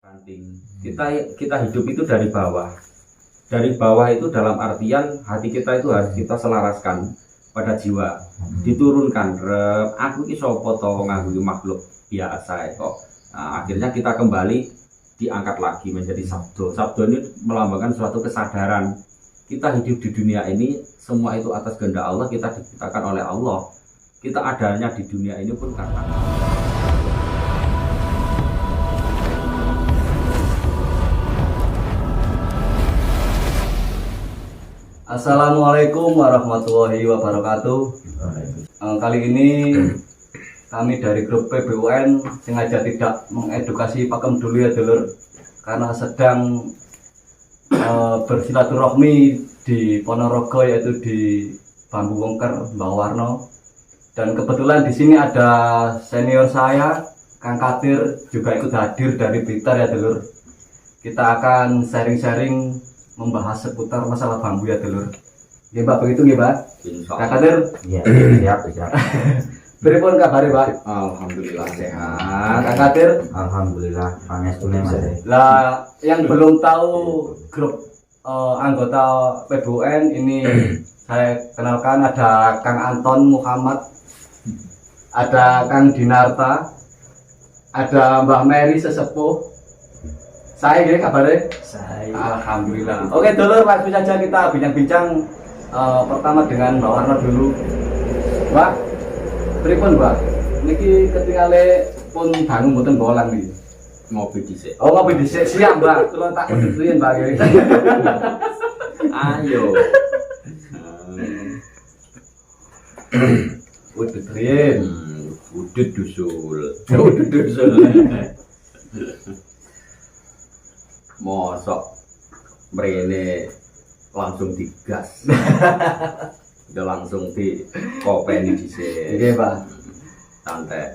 Kita hidup itu dari bawah. Dari bawah itu dalam artian hati kita itu harus kita selaraskan pada jiwa. Diturunkan, aku ini sapa to, aku ini makhluk biasa kok. Nah, akhirnya kita kembali diangkat lagi menjadi sabdo. Sabdo ini melambangkan suatu kesadaran. Kita hidup di dunia ini semua itu atas kehendak Allah, kita diciptakan oleh Allah. Kita adanya di dunia ini pun karena Assalamualaikum warahmatullahi wabarakatuh. Kali ini kami dari grup PBUN sengaja tidak mengedukasi pakem dulu ya dulur, karena sedang bersilaturahmi di Ponorogo, yaitu di Bambu Wongker Mbak Warno. Dan kebetulan di sini ada senior saya, Kang Kadir, juga ikut hadir dari Blitar ya dulur. Kita akan sharing-sharing membahas seputar masalah bambu ya dulur. Nggih Mbak, begitu nggih Mbak? Kang Kadir? Iya, siap. Pripun kabare, Pak? alhamdulillah sehat. Kang Kadir? Alhamdulillah, pangestune Mas. Lah, yang belum tahu grup anggota PBUN ini saya kenalkan, ada Kang Anton Muhammad, ada Kang Dinarta, ada Mbah Mary sesepuh. Saya gini kabarnya? Saya. Alhamdulillah. Oke dulur, langsung saja kita bincang-bincang pertama dengan Mbak Warno dulu. Mbak, pripun Mbak? Niki ketinggalan pun bangun mboten bolang nih. Ngopi dhisik. Oh, ngopi dhisik, siap Mbak. Kula tak kudurin Mbak. Ayo. Udut riyen. Udut dusul. Udut dusul. Mosok mrene langsung digas. Udah langsung di kopeni dhisik. Nggih, Pak. Santai.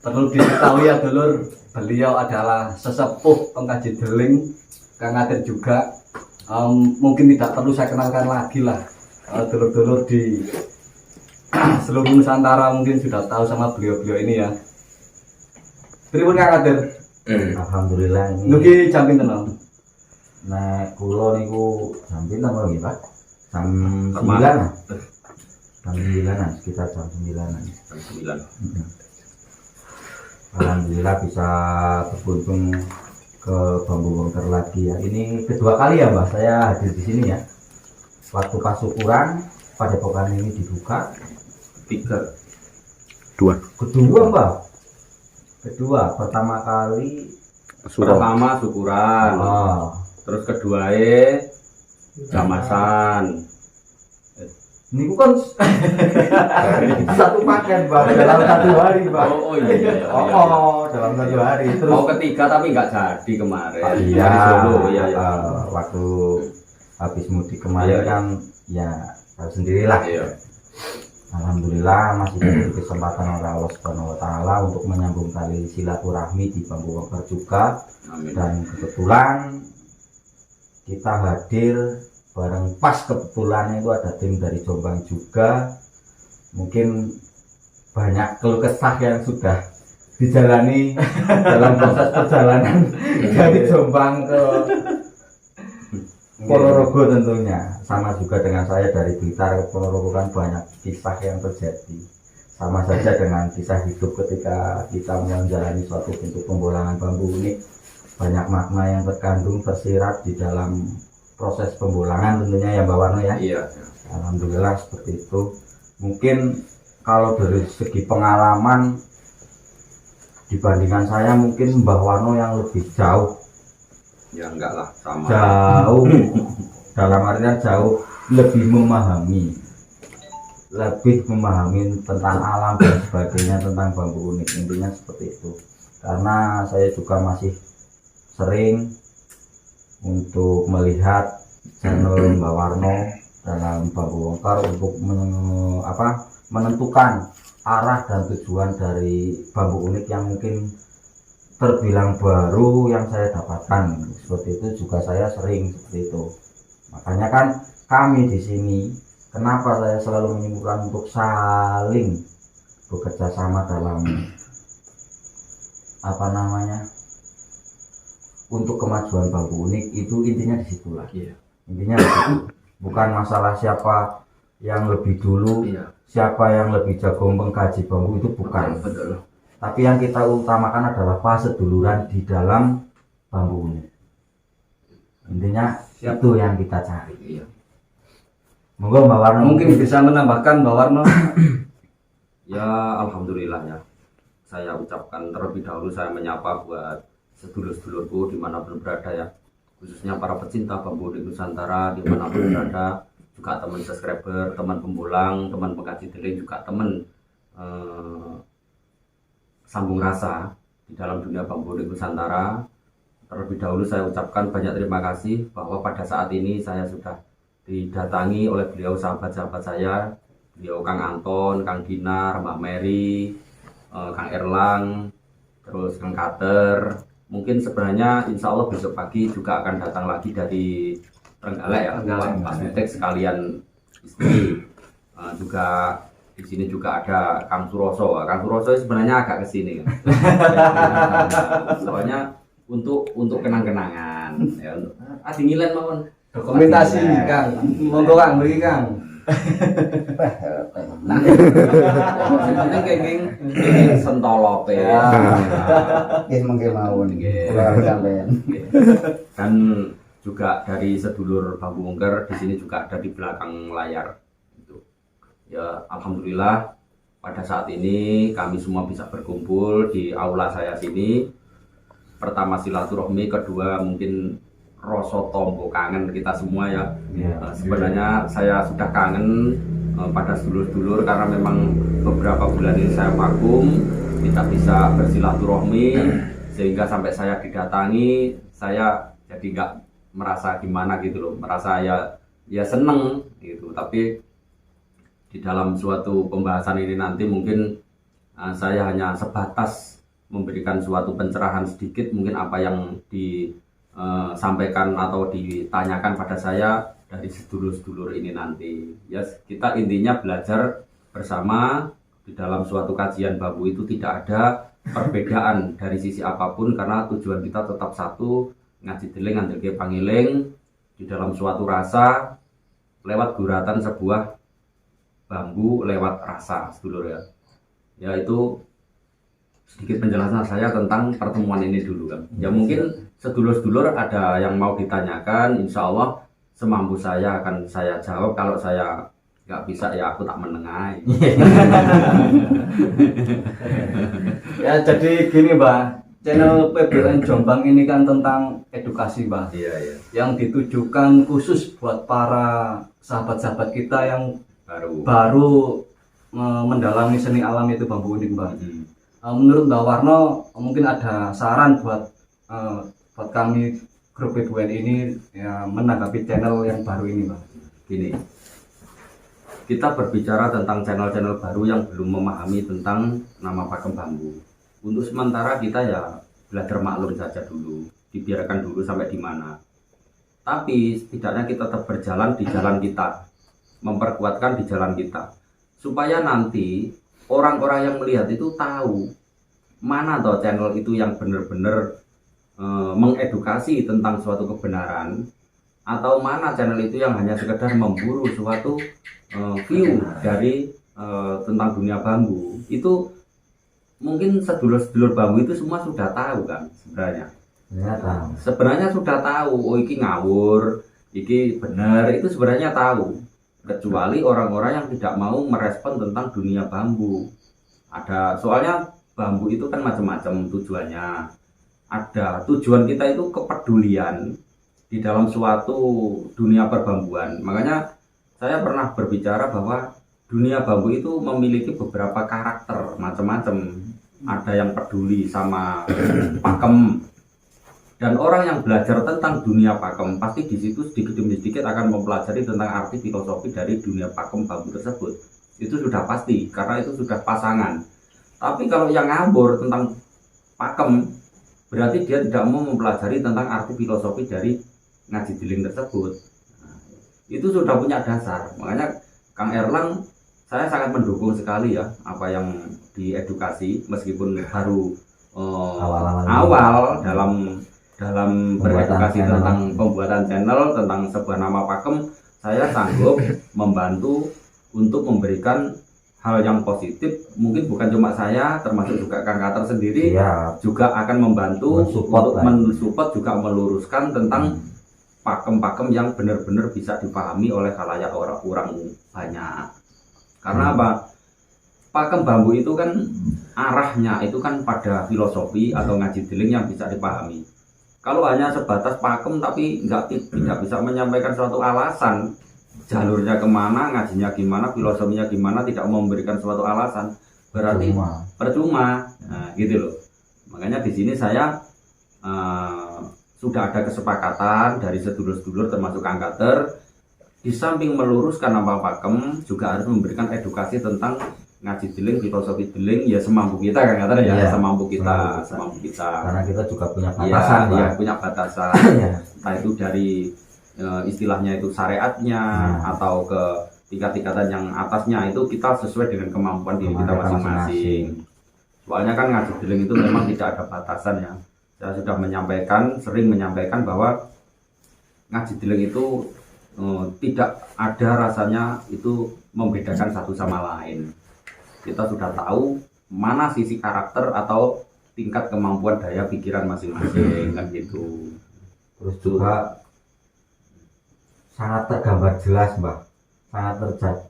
Perlu diketahui ya dulur, beliau adalah sesepuh pengkaji deling, Kang Kadir juga. Mungkin tidak perlu saya kenalkan lagi lah. Dulur-dulur di seluruh Nusantara mungkin sudah tahu sama beliau-beliau ini ya. Pripun Kang Kadir? Alhamdulillah ini. Nugi jam pinten, Om? Nek kula niku jam pinten kok nggih, Pak? Jam 9-an. Jam 9-an, sekitar jam 9-an. Jam 9. Alhamdulillah bisa berkunjung ke Bambu Wongker lagi ya. Ini kedua kali ya, Mbak, saya hadir di sini ya. Waktu pas syukuran pada pekan ini dibuka. Kedua, Mbak. Kedua, pertama kali Pertama syukuran. Terus keduae jamasan. Niku kan satu paket, Mbak, dalam satu hari, Mbak. Oh iya. Dalam satu hari. Terus Mau ketiga tapi nggak jadi kemarin. iya, Di Solo, iya. waktu habis mudik kemarin Iya. kan ya tahu sendirilah. Iya. Alhamdulillah masih diberi kesempatan oleh Allah Subhanahu wa taala untuk menyambung tali silaturahmi di Bambu Wongker juga. Amin. Dan kebetulan kita hadir bareng, pas kebetulannya itu ada tim dari Jombang juga. Mungkin banyak keluh kesah yang sudah dijalani dalam proses perjalanan dari Jombang ke Ponorogo tentunya. Sama juga dengan saya dari Blitar ke Ponorogo, kan banyak kisah yang terjadi. Sama saja dengan kisah hidup ketika kita menjalani suatu bentuk pembolangan bambu unik. Banyak makna yang terkandung tersirat di dalam proses pembolangan tentunya ya Mbak Warno ya. Iya. Alhamdulillah seperti itu. Mungkin kalau dari segi pengalaman dibandingkan saya, mungkin Mbak Warno yang lebih jauh. Ya enggak lah, sama. Jauh dalam artian jauh lebih memahami tentang alam dan sebagainya, tentang bambu unik, intinya seperti itu. Karena saya juga masih sering untuk melihat channel Mbak Warno dalam Bambu Wongker untuk menentukan arah dan tujuan dari bambu unik yang mungkin terbilang baru yang saya dapatkan. Seperti itu juga saya sering seperti itu. Makanya kan kami di sini, kenapa saya selalu menyimpulkan untuk saling bekerja sama dalam untuk kemajuan bambu unik itu intinya di situlah. Iya. Intinya di situ. Bukan masalah siapa yang lebih dulu, Iya. siapa yang lebih jago mengkaji bambu, itu bukan. Betul. Tapi yang kita utamakan adalah paseduluran di dalam bambu unik. Intinya itu yang kita cari. Iya. Monggo Mbak Warno. Mungkin bisa menambahkan Mbak Warno. Ya, alhamdulillah ya. Saya ucapkan terlebih dahulu saya menyapa buat sedulur-sedulurku dimanapun berada ya, khususnya para pecinta bambu unik Nusantara dimanapun berada, juga teman subscriber, teman pembolang, teman pengkaji deling, juga teman sambung rasa di dalam dunia bambu unik Nusantara. Terlebih dahulu saya ucapkan banyak terima kasih bahwa pada saat ini saya sudah didatangi oleh beliau sahabat-sahabat saya, beliau Kang Anton, Kang Dinar, Mbak Mary, Kang Erlang, terus Kang Kater. Mungkin sebenarnya insya Allah besok pagi juga akan datang lagi dari Trenggalek ya, Pak Sutek sekalian istri. Juga di sini juga ada Kang Suroso. Kang Suroso sebenarnya agak kesini kan. Soalnya untuk kenang-kenangan ya, adi ngilen mawon. Dokumentasi Kang. Monggo Kang, beri Kang. Ini kenging sentolope. Nggih mengke mawon. Nggih. Kula sampeyan. Dan juga dari sedulur Bambu Ungker di sini juga ada di belakang layar. Gitu. Ya alhamdulillah pada saat ini kami semua bisa berkumpul di aula saya sini. Pertama silaturahmi, kedua mungkin rasa tombo kangen kita semua ya. Sebenarnya saya sudah kangen pada sedulur-sedulur karena memang beberapa bulan ini saya vakum, tidak bisa bersilaturahmi, sehingga sampai saya didatangi saya jadi nggak merasa gimana gitu loh, merasa ya seneng gitu. Tapi di dalam suatu pembahasan ini nanti mungkin saya hanya sebatas memberikan suatu pencerahan sedikit, mungkin apa yang disampaikan atau ditanyakan pada saya dari sedulur-sedulur ini nanti. Ya, kita intinya belajar bersama di dalam suatu kajian bambu itu tidak ada perbedaan dari sisi apapun, karena tujuan kita tetap satu, ngaji deling ngandelke pangiling di dalam suatu rasa lewat guratan sebuah bambu lewat rasa, sedulur ya. Yaitu sedikit penjelasan saya tentang pertemuan ini dulu kan. Ya mungkin sedulur-sedulur ada yang mau ditanyakan, insya Allah semampu saya akan saya jawab. Kalau saya nggak bisa ya aku tak menengahi. Ya jadi gini Mbak, channel PBN Jombang ini kan tentang edukasi Mbak. Iya iya. Yang ditujukan khusus buat para sahabat-sahabat kita yang baru mendalami seni alam itu bambu unik Mbak. Menurut Mbak Warno mungkin ada saran buat kami grup PBN ini ya, menanggapi channel yang baru ini Mbak. Gini, kita berbicara tentang channel-channel baru yang belum memahami tentang nama pakem bambu. Untuk sementara kita ya belajar maklum saja dulu, dibiarkan dulu sampai di mana. Tapi setidaknya kita tetap berjalan di jalan kita, memperkuatkan di jalan kita, supaya nanti orang-orang yang melihat itu tahu mana toh channel itu yang benar-benar mengedukasi tentang suatu kebenaran, atau mana channel itu yang hanya sekedar memburu suatu view dari tentang dunia bambu. Itu mungkin sedulur-sedulur bambu itu semua sudah tahu kan sebenarnya. Sebenarnya sudah tahu, oh iki ngawur, iki benar, itu sebenarnya tahu. Kecuali orang-orang yang tidak mau merespon tentang dunia bambu. Ada, soalnya bambu itu kan macam-macam tujuannya. Ada tujuan kita itu kepedulian di dalam suatu dunia perbambuan. Makanya saya pernah berbicara bahwa dunia bambu itu memiliki beberapa karakter macam-macam. Ada yang peduli sama pakem, dan orang yang belajar tentang dunia pakem pasti di situ sedikit demi sedikit akan mempelajari tentang arti filosofi dari dunia pakem bambu tersebut. Itu sudah pasti karena itu sudah pasangan. Tapi kalau yang ngabur tentang pakem, berarti dia tidak mau mempelajari tentang arti filosofi dari ngaji deling tersebut. Nah, itu sudah punya dasar. Makanya Kang Erlang, saya sangat mendukung sekali ya apa yang diedukasi, meskipun baru awal dalam Pembuatan beredukasi channel. tentang pembuatan channel, tentang sebuah nama pakem, saya sanggup membantu untuk memberikan hal yang positif. Mungkin bukan cuma saya, termasuk juga Kang Kater sendiri Iya. juga akan membantu Mensupport untuk lah. mensupport, juga meluruskan tentang pakem-pakem yang benar-benar bisa dipahami oleh khalayak orang banyak. Karena apa? Pakem bambu itu kan arahnya itu kan pada filosofi atau ngaji deling yang bisa dipahami. Kalau hanya sebatas pakem tapi tidak bisa menyampaikan suatu alasan, jalurnya kemana, ngajinya gimana, filosofinya gimana, tidak memberikan suatu alasan, berarti percuma. Nah, gitu loh. Makanya di sini saya sudah ada kesepakatan dari sedulur-sedulur termasuk Kang Kater, di samping meluruskan nama pakem juga harus memberikan edukasi tentang ngaji deling, filosofi deling, ya semampu kita Kang Kater ya, Iya, semampu kita. Karena kita juga punya Iya, batasan, ya, Pak. punya batasan. Iya. Entah itu dari istilahnya itu syariatnya atau ke tingkat-tingkatan yang atasnya, itu kita sesuai dengan kemampuan diri kita masing-masing. Soalnya kan ngaji deling itu memang tidak ada batasan ya. Saya sudah sering menyampaikan bahwa ngaji deling itu tidak ada rasanya itu membedakan satu sama lain. Kita sudah tahu mana sisi karakter atau tingkat kemampuan daya pikiran masing-masing kan gitu. Terus juga sangat tergambar jelas, Mbak. Sangat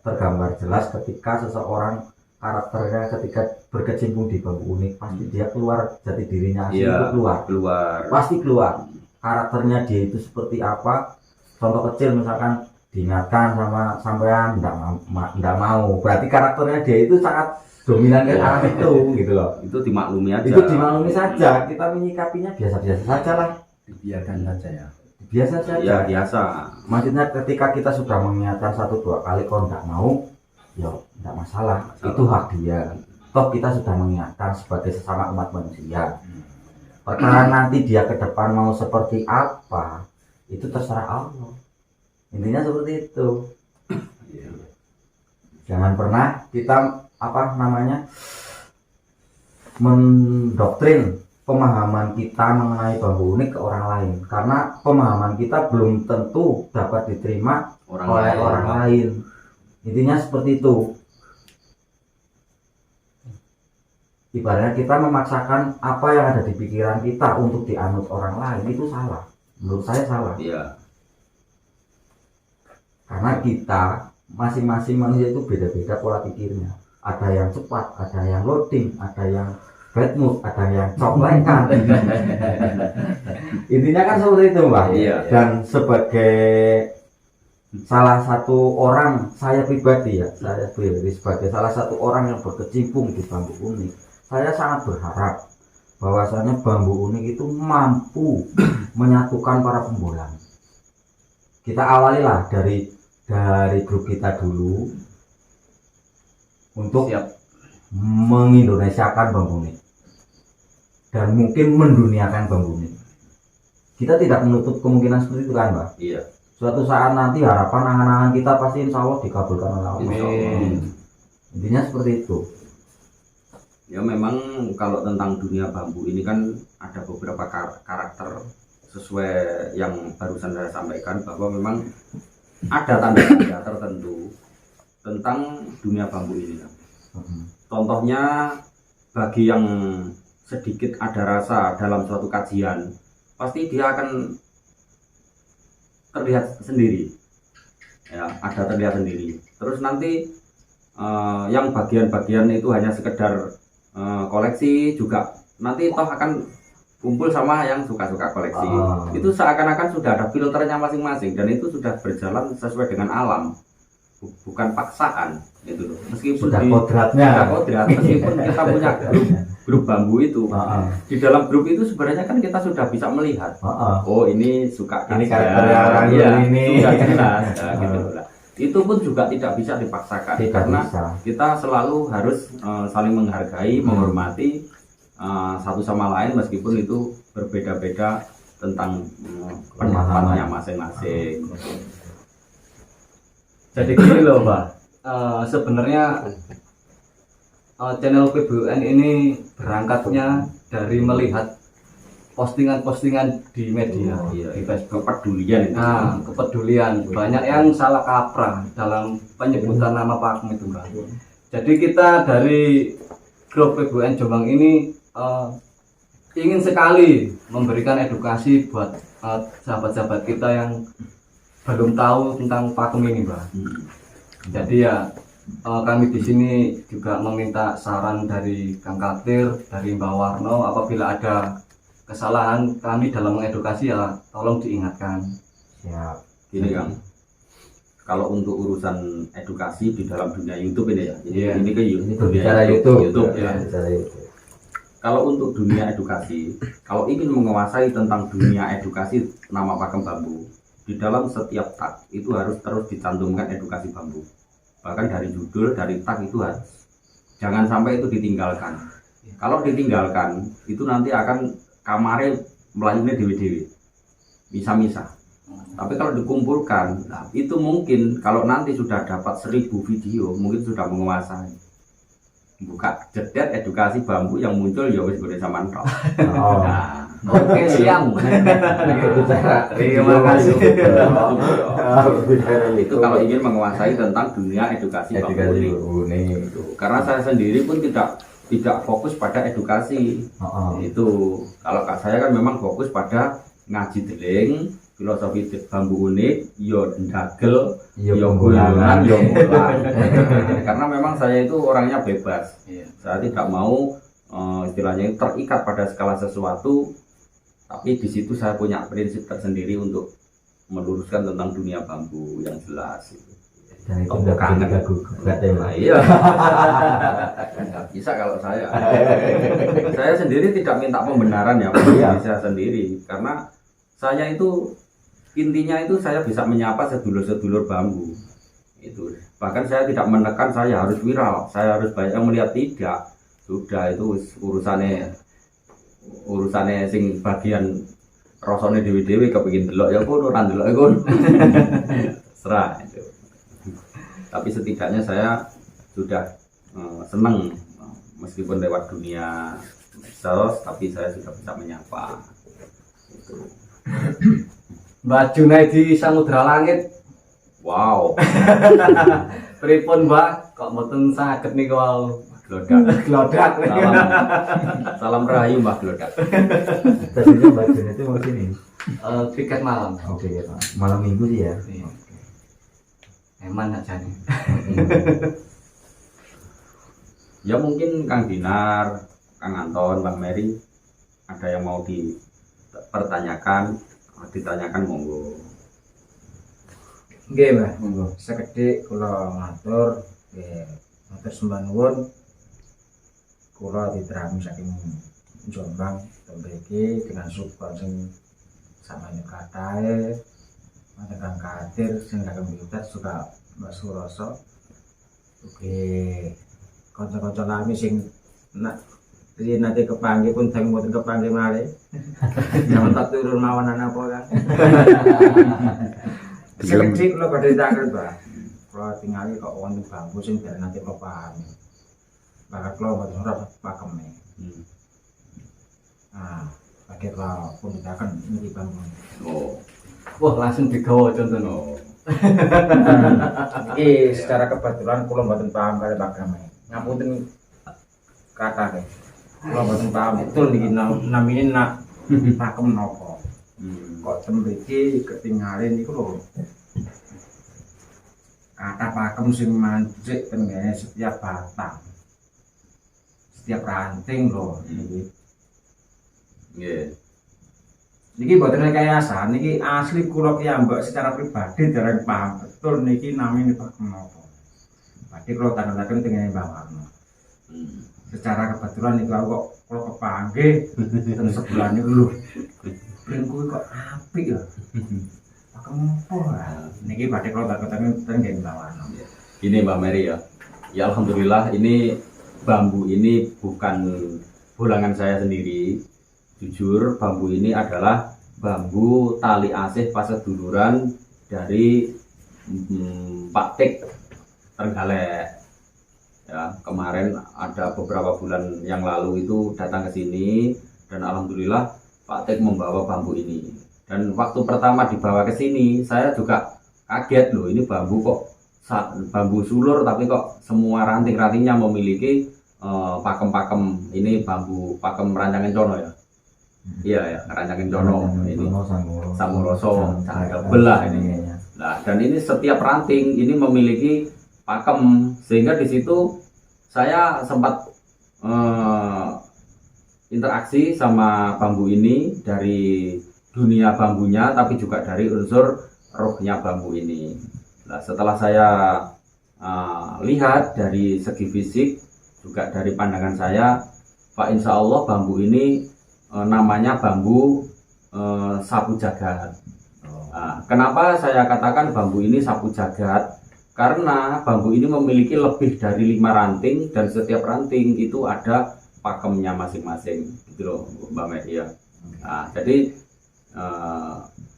tergambar jelas ketika seseorang karakternya ketika berkecimpung di bambu unik, pasti dia keluar jati dirinya asli, itu keluar. Pasti keluar. Karakternya dia itu seperti apa? Contoh kecil misalkan diingatkan sama sampean enggak mau. Berarti karakternya dia itu sangat dominan ke arah itu gitu loh. Itu dimaklumi aja. Itu dimaklumi saja. Kita menyikapinya biasa-biasa saja lah. Dibiarkan saja ya. Biasa saja. Ya biasa. Maksudnya ketika kita sudah mengingatkan 1-2 kali kalau enggak mau, ya enggak masalah. Itu hak dia. Toh kita sudah mengingatkan sebagai sesama umat manusia. Perkara nanti dia ke depan mau seperti apa, itu terserah Allah. Intinya seperti itu. Jangan pernah kita mendoktrin pemahaman kita mengenai bambu unik ke orang lain, karena pemahaman kita belum tentu dapat diterima oleh orang lain. Intinya seperti itu. Ibaratnya kita memaksakan apa yang ada di pikiran kita untuk dianut orang lain, itu salah. Menurut saya salah. Iya. Karena kita masing-masing manusia itu beda-beda pola pikirnya. Ada yang cepat, ada yang loading, ada yang bad mood, ada yang coklekan. Intinya kan seperti itu, Mbak. Iya. Dan sebagai salah satu orang, saya pribadi sebagai salah satu orang yang berkecimpung di bambu unik, saya sangat berharap bahwasanya bambu unik itu mampu menyatukan para pembolang. Kita awalilah dari grup kita dulu untuk mengindonesiakan bambu unik dan mungkin menduniakan bambu unik. Kita tidak menutup kemungkinan seperti itu kan, Mbak? Iya. Suatu saat nanti harapan angan-angan kita pasti insya Allah dikabulkan oleh Allah. Insya Allah. Intinya seperti itu. Ya memang kalau tentang dunia bambu ini kan ada beberapa karakter sesuai yang barusan saya sampaikan, bahwa memang ada tanda-tanda tertentu tentang dunia bambu ini. Contohnya bagi yang sedikit ada rasa dalam suatu kajian, pasti dia akan terlihat sendiri. Ya, ada terlihat sendiri. Terus nanti yang bagian-bagian itu hanya sekedar koleksi juga, nanti toh akan kumpul sama yang suka-suka koleksi. Itu seakan-akan sudah ada filternya masing-masing dan itu sudah berjalan sesuai dengan alam, bukan paksaan gitu loh. Meskipun Sudah kodratnya. Meskipun kita punya grup bambu itu, di dalam grup itu sebenarnya kan kita sudah bisa melihat, oh ini suka Ini kajian, karakternya orang ini. sudah jelas. Nah, gitu loh. Itu pun juga tidak bisa dipaksakan, karena kita selalu harus saling menghargai, menghormati satu sama lain meskipun itu berbeda-beda tentang pendapatnya masing-masing. Jadi gini loh, Pak. Sebenarnya channel PBUN ini berangkatnya dari melihat postingan-postingan di media, Iya, di Facebook. kepedulian itu. Nah, kepedulian banyak yang salah kaprah dalam penyebutan nama pakem itu, Mbak. Jadi kita dari grup PBN Jombang ini ingin sekali memberikan edukasi buat sahabat-sahabat kita yang belum tahu tentang pakem ini, Mbak. Jadi ya kami di sini juga meminta saran dari Kang Katir, dari Mbak Warno, apabila ada kesalahan kami dalam mengedukasi ya tolong diingatkan. Siap. Gini Kang, kalau untuk urusan edukasi di dalam dunia YouTube ini ya, Iya. ini ke Ini dunia berbicara YouTube. ya. Berbicara YouTube. Kalau untuk dunia edukasi, kalau ingin menguasai tentang dunia edukasi nama pakem bambu, di dalam setiap tag itu harus terus dicantumkan edukasi bambu. Bahkan dari judul, dari tag itu harus. Jangan sampai itu ditinggalkan. Kalau ditinggalkan, itu nanti akan kamare melayunya dewi-dewi. Misa-misa. Tapi kalau dikumpulkan, nah, itu mungkin kalau nanti sudah dapat 1000 video, mungkin sudah menguasai. Buka jedet edukasi bambu yang muncul ya wis gede sama tok. Oh. Nah, Oke, siap. Terima kasih. itu kalau ingin menguasai tentang dunia edukasi bambu Edukasi ini. ini. Itu. Karena saya sendiri pun tidak fokus pada edukasi. Itu kalau saya kan memang fokus pada ngaji deling, filosofi bambu unik, yo ndagel, yo gulanan, yo mulang. Karena memang saya itu orangnya bebas. Saya tidak mau istilahnya terikat pada segala sesuatu, tapi di situ saya punya prinsip tersendiri untuk meluruskan tentang dunia bambu yang jelas. Dan itu Oh, nggak kangen. bisa gugat ya, Mas. Iya. Nggak bisa kalau saya. Saya sendiri tidak minta pembenaran ya, Iya. saya sendiri. Karena saya itu intinya itu saya bisa menyapa sedulur-sedulur bambu. Itu. Bahkan saya tidak menekan saya harus viral, saya harus banyak yang melihat, tidak. Sudah itu urusannya sing bagian rasane dewi-dewi kepengin delok ya kono, ora delok ya kono. Serah itu. Tapi setidaknya saya sudah senang meskipun lewat dunia medsos, tapi saya sudah bisa menyapa. Itu. Mbak Junaidi Samudra Langit. Wow, Pripun, Mbak? Kok mboten saged niku wau Glodak. glodak. Salam rahayu Mbah Glodak. Tadinya Mbak Jun itu mau sini. Tiket malam. Oke ya Pak. Malam minggu sih ya. Iya. Eman aja nih. Ya mungkin Kang Dinar, Kang Anton, Bang Mary ada yang mau dipertanyakan, ditanyakan monggo. Nggih, Mbah. Monggo. Sekedhik kula matur nggih. Matur sembah nuwun. Kula diterami saking Jombang mriki dengan support sing samane katahe. Wonten Kang Katir sing kakek Yudat juga Mbak Suroso. Ugi kanca-kanca lami sing nanti kepanggih pun dang mboten kepanggih malih. Jangan tak turun mawon apa kan. Sekedhik kula badhe ditaken, Mbak. Kula tingali kok wonten bambu sing dereng nanti kula pahami. Bakat kula mboten ora pakeme. Nah, bagi kula pun ditaken niki bambu. Oh, Wah, langsung digawa contohnya. no. Iki secara kebetulan kula mboten paham kali pakeme. Ngapunten kakak. Kula mboten paham betul niki namine nak pakem napa. Kok tembriki ketinggalin niku lho. Kata pakem sing mancik tengene setiap batang. Setiap ranting lho niki. Nggih. Niki mboten rekayasa, niki asli kula piyambak secara pribadi dereng paham betul niki namine pakem napa. Badhe kula tandhaken tengene Mbah Warno. Secara kebetulan niku aku kok kula kepanggih ten sebelah niku lho. Ben kuwi kok apik ya. Pakem napa? Niki badhe kula tandhaken tengene Mbah Warno. Ini Mbak Mary ya. Ya alhamdulillah ini bambu ini bukan bulangan saya sendiri. Jujur bambu ini adalah bambu tali asih paseduluran dari Pak Tik Trenggalek. Ya, kemarin ada beberapa bulan yang lalu itu datang ke sini dan alhamdulillah Pak Tek membawa bambu ini. Dan waktu pertama dibawa ke sini, saya juga kaget loh, ini bambu kok bambu sulur tapi kok semua ranting-rantingnya memiliki pakem-pakem. Ini bambu pakem rancangan cono ya. Iya ya, rancangan cono ini. Samuroso, cangkel belah ini. Nah, dan ini setiap ranting ini memiliki pakem, sehingga di situ saya sempat interaksi sama bambu ini dari dunia bambunya, tapi juga dari unsur rohnya bambu ini. Nah, setelah saya lihat dari segi fisik, juga dari pandangan saya, Pak, insya Allah bambu ini namanya bambu sapu jagat. Nah, kenapa saya katakan bambu ini sapu jagat? Karena bambu ini memiliki lebih dari 5 ranting, dan setiap ranting itu ada pakemnya masing-masing, gitu loh Mbak Media. Nah, jadi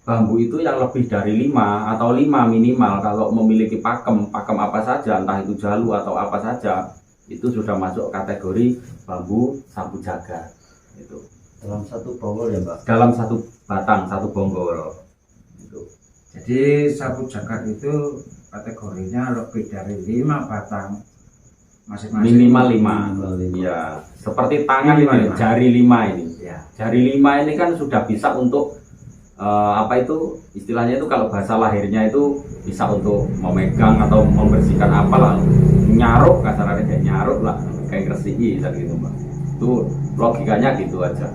bambu itu yang lebih dari 5 atau 5 minimal, kalau memiliki pakem apa saja, entah itu jalu atau apa saja, itu sudah masuk kategori bambu sapu jagat. Itu Dalam satu bonggol ya Mbak. dalam satu batang, satu bonggol. Jadi sapu jagat itu kategorinya lebih dari 5 batang masing-masing. Minimal 5. Minimal 5. Iya, seperti tangan Minimal ini, 5. jari 5 ini. Ya. Jari 5 ini kan sudah bisa untuk apa itu istilahnya itu, kalau bahasa lahirnya itu bisa untuk memegang atau membersihkan apalah, nyaruk, kasarnya kayak nyaruk lah, kayak gresiki gitu Mbak. Itu logikanya gitu aja.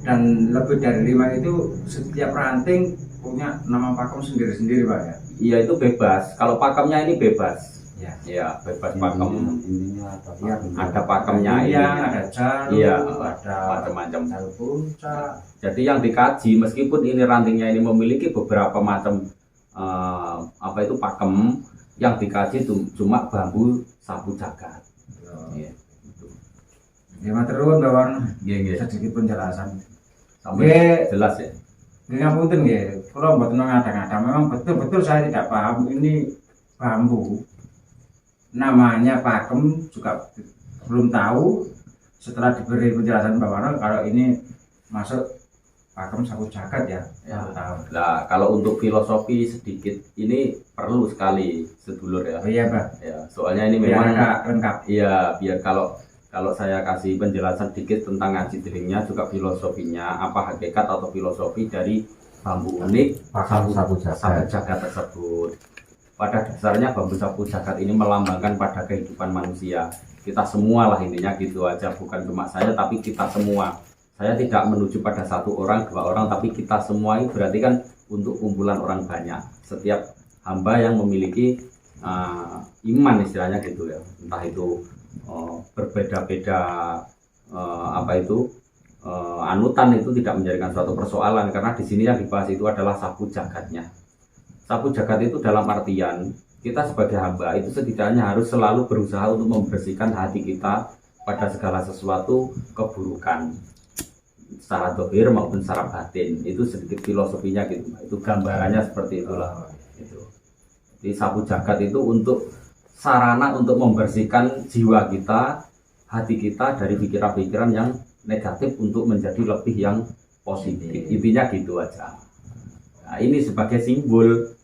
Dan lebih dari 5 itu setiap ranting punya nama pakem sendiri-sendiri Pak ya. Iya, itu bebas. Kalau pakemnya ini bebas. Ya. Ya, bebas pakem. Intinya apa? Iya, Ada pakemnya Iya, ini. ada jalu, Iya, ada macam-macam. jalu puncak. Jadi yang dikaji, meskipun ini rantingnya ini memiliki beberapa macam apa itu pakem, yang dikaji cuma bambu sapu jagat. Iya. Ya matur nuwun Bawan, Iya, iya. sedikit penjelasan. Sampai Nggih, jelas ya. ngapunten nggih, kula mboten ngada-ngada, memang betul-betul saya tidak paham ini bambu. Namanya pakem juga belum tahu. Setelah diberi penjelasan Mbak Warno kalau ini masuk pakem sapu jagat ya, Ya. baru tahu. Nah, kalau untuk filosofi sedikit ini perlu sekali sedulur ya. Oh iya Pak, Ya, soalnya ini biar memang agak lengkap. iya, biar kalau saya kasih penjelasan sedikit tentang ngaji delingnya, juga filosofinya, apa hakikat atau filosofi dari bambu unik Pakem sapu sapu jagat. jagat tersebut. Pada dasarnya bambu sapu jagat ini melambangkan pada kehidupan manusia. Kita semua lah, intinya gitu aja, bukan cuma saya tapi kita semua. Saya tidak menuju pada 1 orang, 2 orang, tapi kita semua ini berarti kan untuk kumpulan orang banyak. Setiap hamba yang memiliki iman istilahnya gitu ya, entah itu berbeda-beda apa itu anutan, itu tidak menjadikan suatu persoalan, karena di sini yang dibahas itu adalah sapu jagatnya. Sapu jagat itu dalam artian kita sebagai hamba itu setidaknya harus selalu berusaha untuk membersihkan hati kita pada segala sesuatu keburukan, secara zahir maupun secara batin. Itu sedikit filosofinya gitu, itu gambarannya seperti itulah. Itu. Jadi sapu jagat itu untuk sarana untuk membersihkan jiwa kita, hati kita dari pikiran-pikiran yang negatif untuk menjadi lebih yang positif. Intinya gitu aja. Nah, ini sebagai simbol,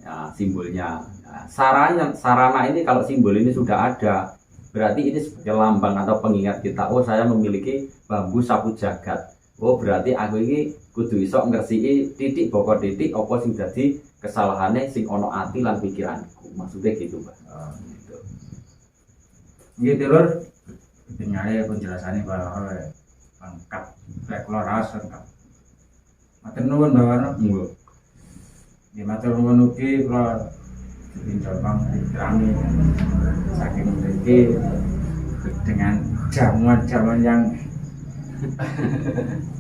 ya, simbolnya. Nah, sarana ini kalau simbol ini sudah ada, berarti ini sebagai lambang atau pengingat kita. Oh, saya memiliki bambu sapu jagat. Oh, berarti aku ini kudu iso ngresiki titik pokok titik apa sing dadi kesalahane sing ono ati lan pikiranku. Maksudnya gitu, Pak. Gitu. Nggih Lur, tinggal penjelasannya bahwa lengkap, kayak kula ras lengkap. Matur nuwun Mbak Warno. Nggih. Di matur nuwun ugi kula Jombang diterami saking mriki dengan jamuan-jamuan yang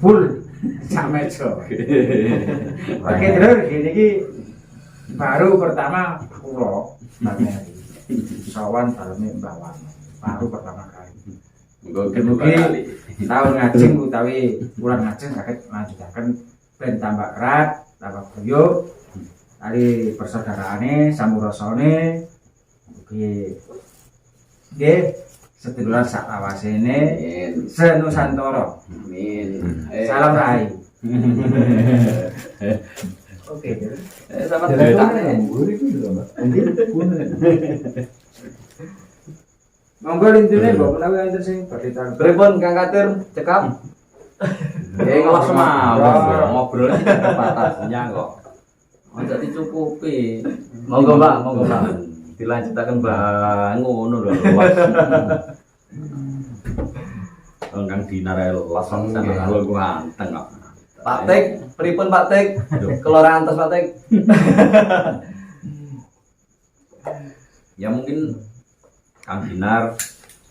full sak meja. Oke Lur, gini ki baru pertama kula sawan daleme Mbak Warno. Baru pertama kali. Mugi-mugi Tahun ngajeng utawi kurang ngajeng saged lanjutaken ben tambah erat, tambah guyub, tali persaudaraane, sampurasane. Nggih sedulur sak lawasene senusantara. Amin. Salam rahayu. Oke. Sama Jalan cerita. mana? Uri itu juga, Mbak. Nanti punya. Monggo intine mbok menawi enten sing badhe tahu. Pripun Kang Katir cekap? Ya kalau semua ngobrol sih ada batasnya kok. Oh, jadi cukupi. Monggo Mbak. Dilanjutkan Mbak ngono lho luas. Kang Dinar langsung sana lu ganteng kok. Pak Tek, pripun Pak Tek? Kelurahan Antos Pak Tek. Ya mungkin Kang Dinar,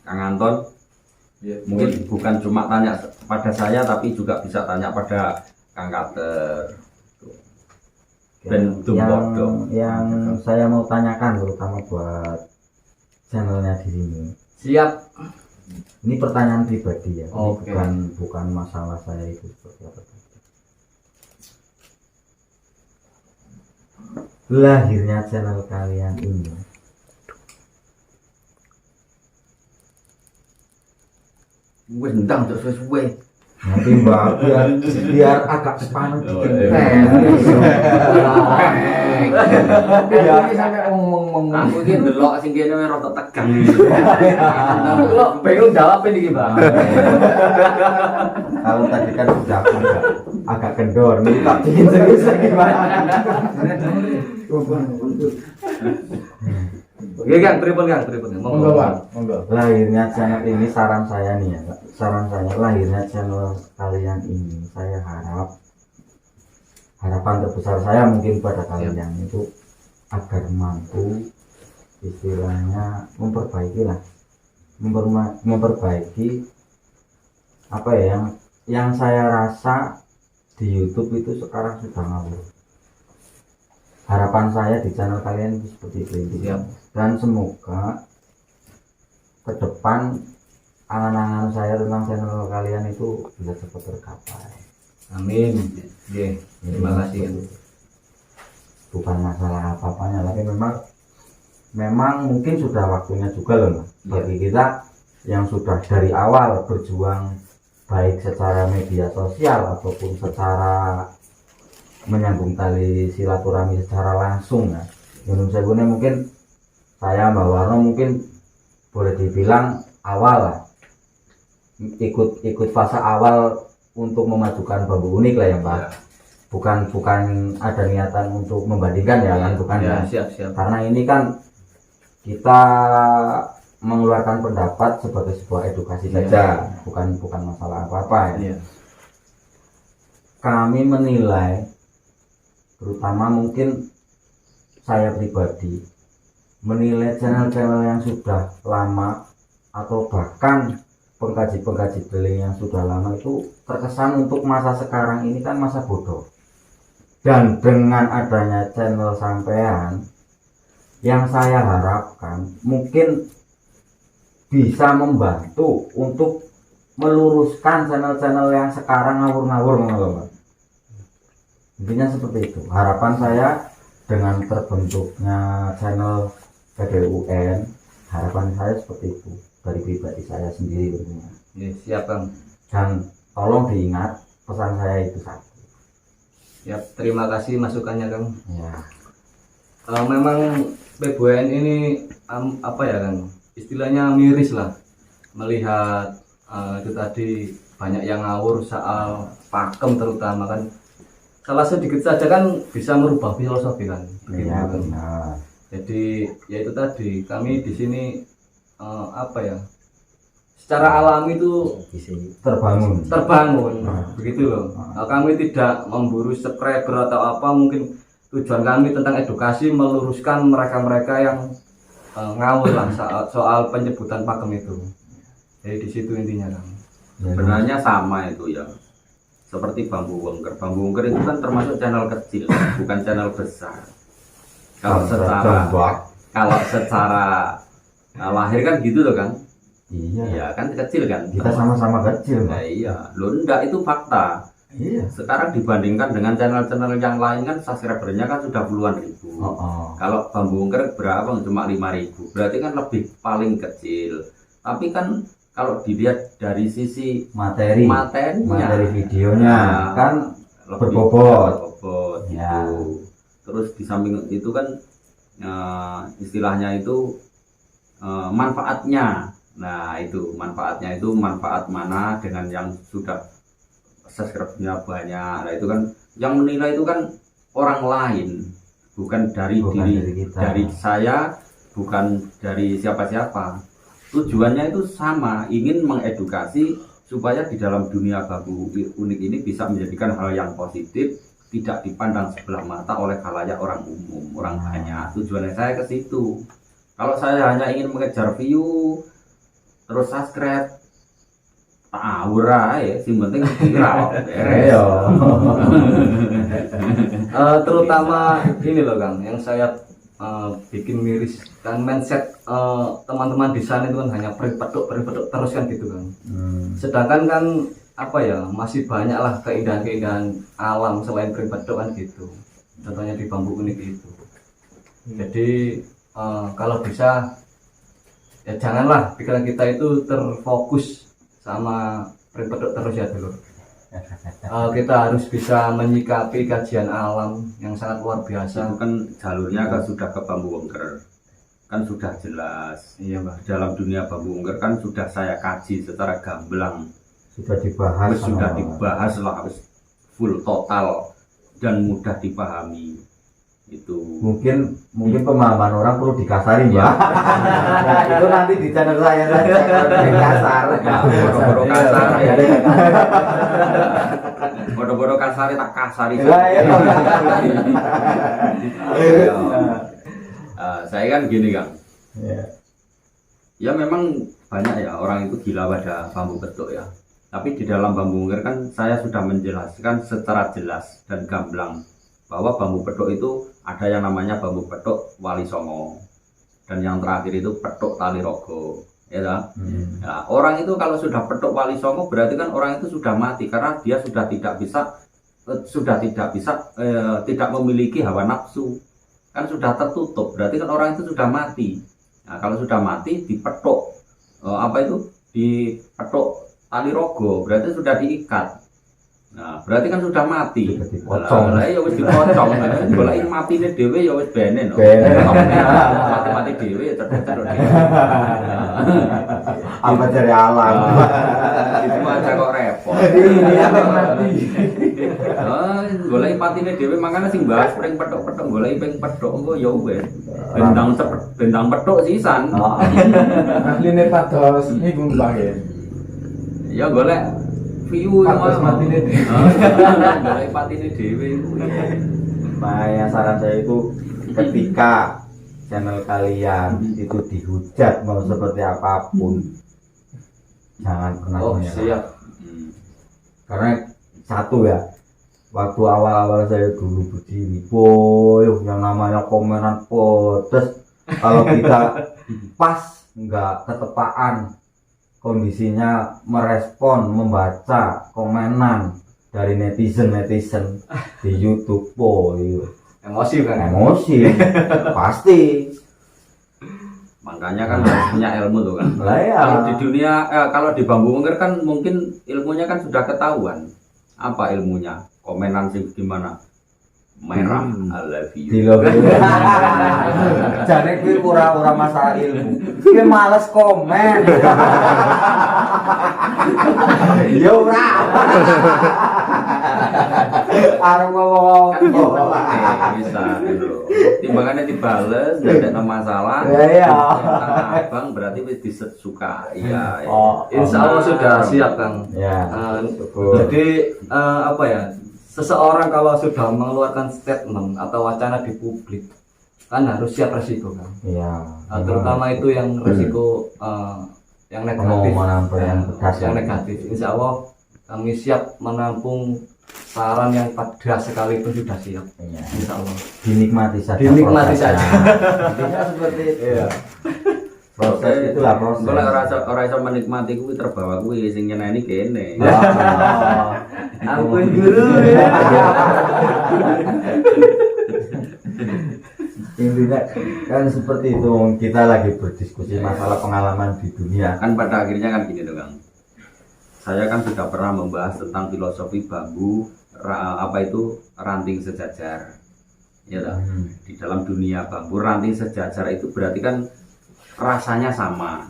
Kang Anton, mungkin bukan cuma tanya pada saya tapi juga bisa tanya pada Kang Kater. Ben tumbodo. Yang saya mau tanyakan terutama buat channelnya diri ini. Siap. Ini pertanyaan pribadi ya. Ini Oke. bukan masalah saya itu seperti apa. Lahirnya channel kalian ini Wes ndang terus suwe. nanti mbak biar agak sepanuh dikit. Ini sampai ngomong-ngomong. Aku iki ndelok sing kene wis rada tegang. Kalau bingung jawab ini Mbak. Kalau tadi kan sudah agak kendor, nih tak bikin serius gimana? Oke Kang, pripun Kang? Monggo, Pak. Monggo. Lahirnya channel ini saran saya nih ya, saran saya lahirnya channel kalian ini saya harapan terbesar saya mungkin pada kalian itu agar mampu istilahnya memperbaiki apa ya yang saya rasa di YouTube itu sekarang sudah ngawur. Harapan saya di channel kalian itu seperti itu intinya. Dan semoga ke depan angan-angan saya tentang channel kalian itu bisa cepat tercapai. Amin. Nggih, terima kasih. Bukan masalah apa-apanya, tapi memang mungkin sudah waktunya juga loh Mas, bagi kita yang sudah dari awal berjuang baik secara media sosial ataupun secara menyambung tali silaturahmi secara langsung ya. Menurut saya mungkin saya Mbak Warno mungkin boleh dibilang awal lah, ikut fase awal untuk memajukan Bambu Unik lah ya Mbak. Bukan ada niatan untuk membandingkan ya kan, bukan ya. Siap. Karena ini kan kita mengeluarkan pendapat sebagai sebuah edukasi saja, bukan masalah apa-apa ya. Kami menilai, terutama mungkin saya pribadi menilai channel-channel yang sudah lama atau bahkan pengkaji-pengkaji beling yang sudah lama itu terkesan untuk masa sekarang ini kan masa bodoh. Dan dengan adanya channel sampean yang saya harapkan mungkin bisa membantu untuk meluruskan channel-channel yang sekarang ngawur-ngawur. Intinya seperti itu. Harapan saya dengan terbentuknya channel PBUN, harapan saya seperti itu dari pribadi saya sendiri tentunya. Siap Kang. Dan tolong diingat pesan saya itu satu. Siap, terima kasih masukannya Kang. Ya, Memang PBUN ini apa ya Kang? Istilahnya miris lah melihat itu tadi banyak yang ngawur soal pakem terutama kan. Salah sedikit saja kan bisa merubah filosofi kan. Begitu, ya kan? benar. Jadi ya itu tadi kami di sini apa ya? Secara alami itu terbangun begitu loh. Kami tidak memburu subscriber atau apa, mungkin tujuan kami tentang edukasi meluruskan mereka-mereka yang ngawur lah soal penyebutan pakem itu. Jadi di situ intinya kan. Sebenarnya sama itu ya. Seperti Bambu Wengker. Bambu Wengker itu kan termasuk channel kecil, bukan channel besar. Kalau secara lahir kan gitu loh kan. Iya. Ya kan kecil kan. Kita sama-sama kecil, Nah, Mbak. iya, lo enggak itu fakta. Iya. Sekarang dibandingkan dengan channel-channel yang lain kan subscribernya kan sudah puluhan ribu. Oh. Kalau Bambu Wengker berapa? Cuma 5.000. Berarti kan lebih paling kecil. Tapi kan kalau dilihat dari sisi materi materinya, videonya Nah, kan lebih berbobot. berbobot Ya. gitu. Terus di samping itu kan istilahnya itu manfaatnya. Nah, itu manfaat mana dengan yang sudah subscribe-nya banyak. Nah, itu kan yang menilai itu kan orang lain, bukan dari diri kita. dari saya, bukan dari siapa-siapa. Tujuannya itu sama, ingin mengedukasi supaya di dalam dunia bambu unik ini bisa menjadikan hal yang positif, tidak dipandang sebelah mata oleh khalayak orang umum, orang banyak. Tujuannya saya ke situ. Kalau saya hanya ingin mengejar view, terus subscribe, ora ya, sing penting viral. Beres. Terutama ini loh Kang, yang saya bikin miris kan mindset teman-teman di sana itu kan hanya peripeduk terus kan gitu kan. Sedangkan kan apa ya, masih banyak lah keindahan-keindahan alam selain peripeduk kan gitu. Contohnya di bambu unik itu. Jadi kalau bisa ya janganlah pikiran kita itu terfokus sama peripeduk terus ya dulu. Kita harus bisa menyikapi kajian alam yang sangat luar biasa. Itu kan jalurnya kan sudah ke bambu wengker, kan sudah jelas. Iya Mbak. Dalam dunia bambu wengker kan sudah saya kaji secara gamblang, Sudah dibahas. sudah dibahas lah, full total dan mudah dipahami. Itu Mungkin pemahaman orang perlu dikasarin ya. Nah, itu nanti di channel saya saja kalau kasar. boro-boro kasar ya. Boro-boro kasar tak kasari. Saya kan gini Kang. Ya memang banyak ya orang itu gila pada bambu petuk ya. Tapi di dalam bambu wengker kan saya sudah menjelaskan secara jelas dan gamblang bahwa bambu petuk itu ada yang namanya bambu petuk Wali Songo dan yang terakhir itu petuk Tali Rogo, ya kan? Nah, orang itu kalau sudah petuk Wali Songo berarti kan orang itu sudah mati karena dia sudah tidak bisa tidak memiliki hawa nafsu, kan sudah tertutup, berarti kan orang itu sudah mati. Nah, kalau sudah mati dipetuk dipetuk Tali Rogo berarti sudah diikat. Nah, berarti kan sudah mati. Dipocong. Lah ya wis dipocong. Goleki matine dhewe ya wis benen. Mati-mati dhewe cedhek-cedhek dhewe. Apa dari alam? Itu aja kok repot. Iya mati. Goleki matine dhewe makane sing bahas pring petuk-petuk goleki ping petuk engko ya wis. Bendang petuk sisan. Ahline pados iku mbah Ya golek view pados matine dhewe. Golek patine dhewe. Makanya saran saya itu ketika channel kalian itu dihujat mau seperti apapun, jangan pernah menyerah. Siap. Karena satu ya, waktu awal-awal saya dulu berdiri, boy, yang namanya komenan pedes, kalau kita pas nggak ketepaan kondisinya merespon, membaca komenan dari netizen di YouTube, boy, Emosi kan? emosi pasti. Makanya kan harus punya ilmu tuh kan. Lah ya, Kalau di dunia kalau di bambu wengker kan mungkin ilmunya kan sudah ketahuan. Apa ilmunya? Komenan sih gimana? Merah, I love you. di lo jane kuwi ora masalah ilmu, kuwi males komen. Yo ora. Arep ngomong Bisa gitu. Timbangannya dibales, tidak ada masalah. Iya. Abang berarti wis disesuka. Iya. Insya Allah sudah siap Kang. Ya. Jadi apa ya? Seseorang kalau sudah mengeluarkan statement atau wacana di publik kan harus siap resiko kan. Iya. Terutama itu yang resiko yang negatif. yang negatif. Insya Allah kami siap menampung saran yang pedas sekalipun sudah siap. Iya. Insya Allah. Dinikmati saja. Dinikmati prosesnya. saja. Intinya seperti itu. Iya. Proses itulah proses. Kalau ora iso menikmati kuwi terbawa kuwi sing nyeneni kene. Ampun guru. Intinya kan seperti itu, kita lagi berdiskusi masalah pengalaman di dunia. Kan pada akhirnya kan gini tuh Kang, saya kan sudah pernah membahas tentang filosofi bambu, apa itu ranting sejajar, ya toh? Di dalam dunia bambu ranting sejajar itu berarti kan rasanya sama,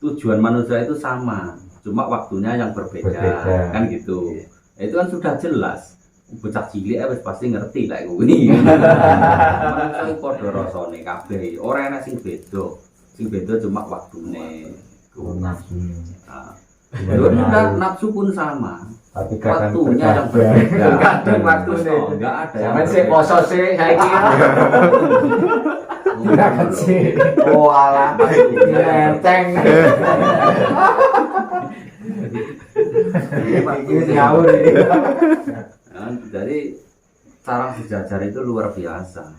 tujuan manusia itu sama, cuma waktunya yang berbeda. Kan gitu. Itu kan sudah jelas. Bocah cilik wis pasti ngerti lah kuwi. Manusia iku padha rasane kabeh. Ora enak sing beda. Sing beda cuma waktune. Nafsu. Nafsu pun sama. Tapi kadang Waktunya yang terkadang berbeda. Kadang waktune. Enggak ada yang Sampai sih poso sih saiki. Tidak kecil. oh alah Enteng. ini ngawur ini. Nah, jadi sarang sejajar itu luar biasa.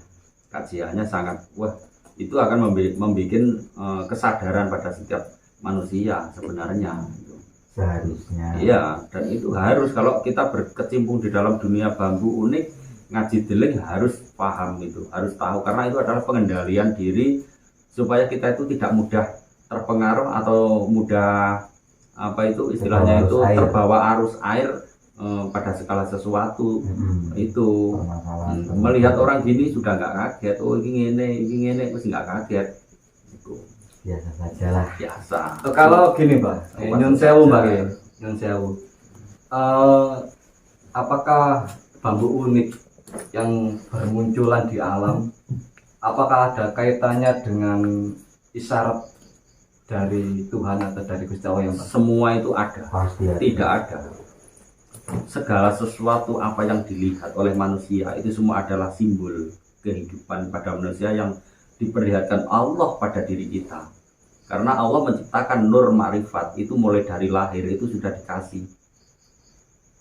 Kajiannya sangat itu akan membuat kesadaran pada setiap manusia sebenarnya. Seharusnya. Iya, dan itu harus kalau kita berkecimpung di dalam dunia bambu unik, ngaji deling harus paham itu, harus tahu karena itu adalah pengendalian diri supaya kita itu tidak mudah terpengaruh atau mudah apa itu istilahnya itu terbawa arus air pada segala sesuatu. Itu melihat orang gini sudah nggak kaget, oh ini mesti nggak kaget. Itu Biasa saja lah. biasa. Kalau gini Pak, nyun sewu Mbak ya, nyun sewu. Apakah bambu unik yang bermunculan di alam, apakah ada kaitannya dengan isyarat dari Tuhan atau dari Gusti Allah yang Pak? Semua itu ada. Pasti ada. Tidak ada. Segala sesuatu apa yang dilihat oleh manusia itu semua adalah simbol kehidupan pada manusia yang diperlihatkan Allah pada diri kita. Karena Allah menciptakan nur ma'rifat itu mulai dari lahir itu sudah dikasih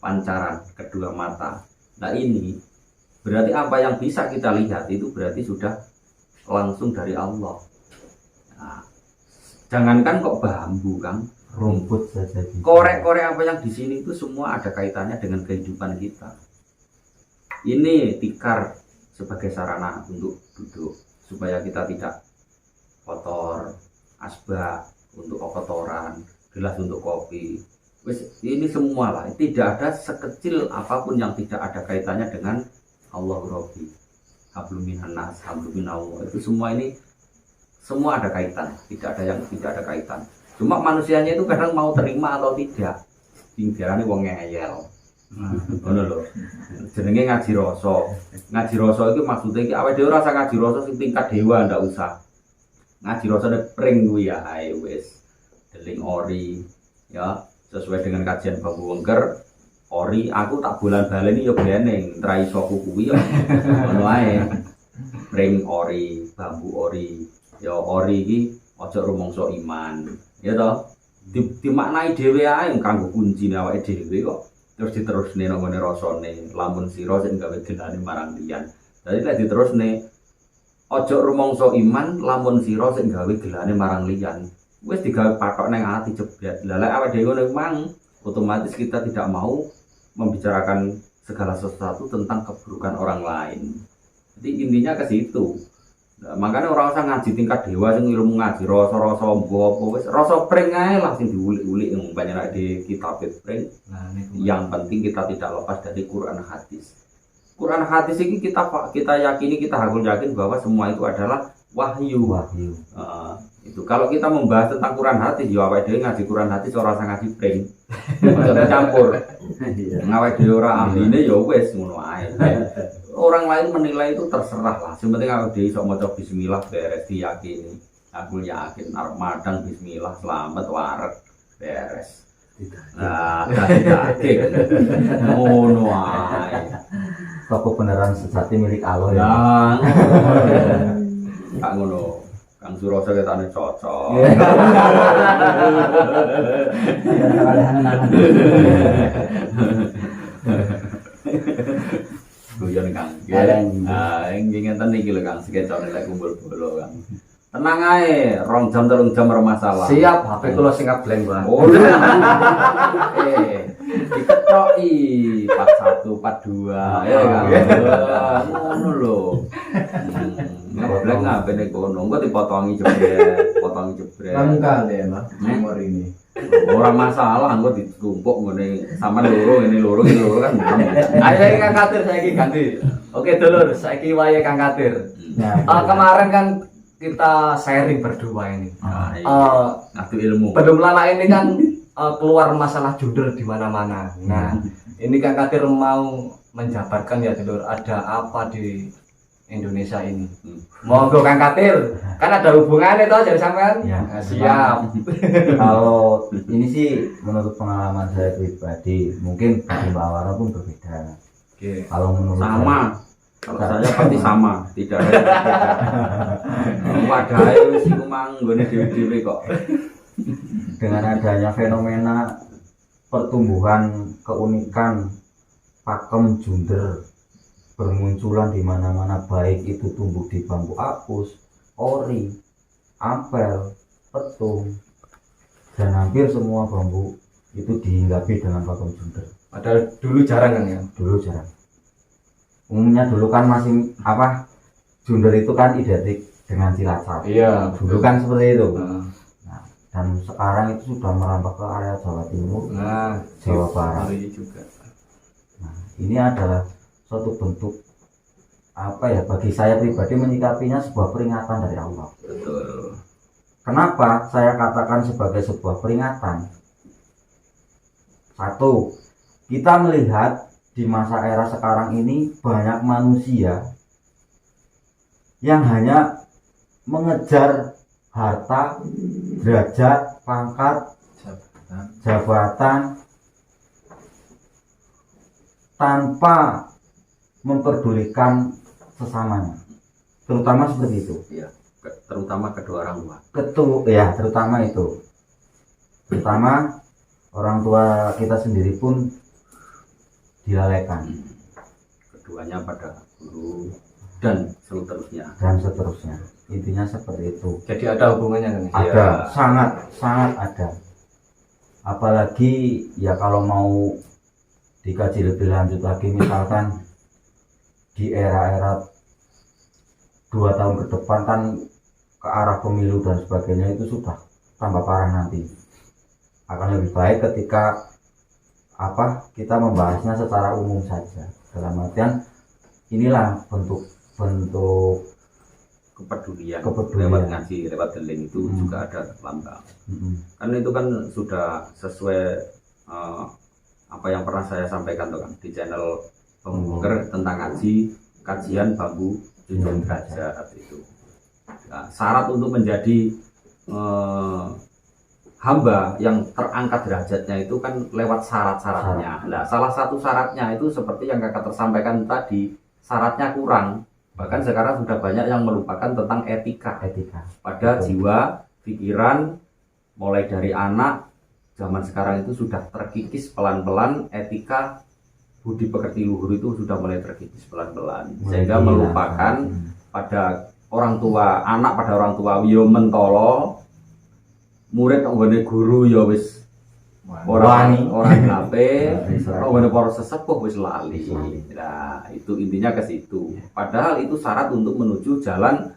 pancaran kedua mata. Nah ini berarti apa yang bisa kita lihat itu berarti sudah langsung dari Allah. Nah, jangankan kok bambu Kang, Rumput saja. korek-korek apa yang di sini itu semua ada kaitannya dengan kehidupan kita. Ini tikar sebagai sarana untuk duduk supaya kita tidak kotor, asbak untuk kotoran, gelas untuk kopi. Ini semua lah, tidak ada sekecil apapun yang tidak ada kaitannya dengan Allah Rabbi, hablum minan nas, hablum minallah. Itu semua ini semua ada kaitan, tidak ada yang tidak ada kaitan. Cuma manusianya itu kadang mau terima atau tidak. Tinggalane wong ngeyel. Ngono lho. Jenenge ngaji rasa. Ngaji rasa itu maksudnya iki awake dhewe rasa ngaji rasa sing tingkat dewa ndak usah. Ngaji rasane pring kuwi ya ae wis. Deling ori ya sesuai dengan kajian bambu wengker. Ori aku tak bulan baleni ya beneng, tra iso kuwi ya. Ngono ae. Pring ori, bambu ori. Ya ori iki aja rumangsa iman. Ya toh, dimaknai dhewe ae kanggo kuncine awake dhewe kok. Terus diterusne nang ngene rasane, lamun sira sing gawe gelane marang liyan. Dadi lek diterusne aja rumangsa iman, lamun sira sing gawe gelane marang liyan. Wis digawe patok nang ati jebret. Lah lek awake dhewe ngono mang, otomatis kita tidak mau membicarakan segala sesuatu tentang keburukan orang lain. Jadi intinya ke situ. Nah, makanya orang usah ngaji tingkat dewa sing ilmu ngaji rasa-rasa apa wis rasa pring ae lah sing diulik-ulik yang banyak di kitab pring. Nah, Yang penting kita tidak lepas dari Quran hadis. Quran hadis ini kita yakini, kita harus yakin bahwa semua itu adalah wahyu. Itu kalau kita membahas tentang Quran hadis, ya awake dhewe ngaji Quran hadis ora usah ngaji pring. Ora campur. Ngawake dhewe ora ahline ya wis ngono ae. Orang lain menilai itu terserah lah. Yang penting aku iso maca bismillah beres diyakini. Aku yakin arep madang bismillah selamat waret beres. Nah, daging. Ngono ae. Toko beneran sejati milik Allah ya. Kak ngono. Kang Suroso ketane cocok. Guyon Kang. Nah, ngeten iki lho Kang, sekecone lek kumpul bolo Kang. Tenang ae, 2 jam 3 jam ora masalah. siap, HP kula sing ngableng, Pak. Oh. Diketoki 41 42 ya Kang. Ngono lho. Goblek ngabene kono, engko dipotongi jebret, Kamu kali ya, Mas, nomor ini. Ora masalah, engko ditumpuk ngene sampean loro kan. Ayo saiki Kang Kadir saiki ganti. Oke dulur, saiki wayahe Kang Kadir. Ya, Kemarin kan kita sharing berdua ini. Nah, ngadu ilmu. Belum lama ini kan keluar masalah junder di mana-mana. Nah, ini Kang Kadir mau menjabarkan ya dulur, ada apa di Indonesia ini. Monggo Kang Kadir, kan ada hubungannya toh jadi sampean. Ya. Nah, siap. Kalau ini sih menurut pengalaman saya pribadi, mungkin bagi Mbak Warno pun berbeda. Oke. Kalau menurut Sama. Kalau saya pasti sama, tidak ada yang berbeda. Padahal wis iku mang nggone dhewe-dhewe kok. dengan adanya fenomena pertumbuhan keunikan pakem junder bermunculan di mana-mana, baik itu tumbuh di bambu apus, ori, ampel, petung, dan hampir semua bambu itu dihinggapi dengan pakem junder. Padahal dulu jarang kan ya. Dulu jarang. Umumnya dulu kan masih junder itu kan identik dengan Cilacap. Iya. Dulu kan seperti itu. Nah, Dan sekarang itu sudah merambah ke area Jawa Timur, nah Jawa Barat. ini juga. Nah, ini adalah suatu bentuk bagi saya pribadi menyikapinya sebuah peringatan dari Allah. Betul. Kenapa saya katakan sebagai sebuah peringatan? Satu, kita melihat di masa era sekarang ini banyak manusia yang hanya mengejar harta, derajat, pangkat, jabatan tanpa memperdulikan sesamanya, terutama seperti itu. Iya, terutama kedua orang tua. Terutama itu, terutama orang tua kita sendiri pun dilalaikan Keduanya pada guru dan seterusnya. dan seterusnya. Intinya seperti itu. Jadi ada hubungannya kan? Ada, Iya. sangat ada. Apalagi ya kalau mau dikaji lebih lanjut lagi, misalkan di era-era 2 tahun ke depan kan ke arah pemilu dan sebagainya, itu sudah tambah parah nanti. Akan lebih baik ketika kita membahasnya secara umum saja, dalam artian inilah bentuk Kepedulian Kepedulian. lewat ngaji, lewat deling itu juga ada lambang. Kan itu kan sudah sesuai apa yang pernah saya sampaikan tuh kan di channel Pembongker tentang ngaji, kajian bambu junjung derajat itu. Nah, syarat untuk menjadi hamba yang terangkat derajatnya itu kan lewat syarat-syaratnya. Nah, salah satu syaratnya itu seperti yang kakak tersampaikan tadi, syaratnya kurang. Bahkan sekarang sudah banyak yang melupakan tentang etika pada jiwa, pikiran, mulai dari anak. Zaman sekarang itu sudah terkikis pelan-pelan, etika, budi pekerti luhur itu sudah mulai terkikis pelan-pelan, sehingga melupakan pada orang tua, anak pada orang tua yo mentolo, murid nggone guru ya wis orang ngape, orang para sesepuh wis lali. Nah, itu intinya ke situ. Padahal itu syarat untuk menuju jalan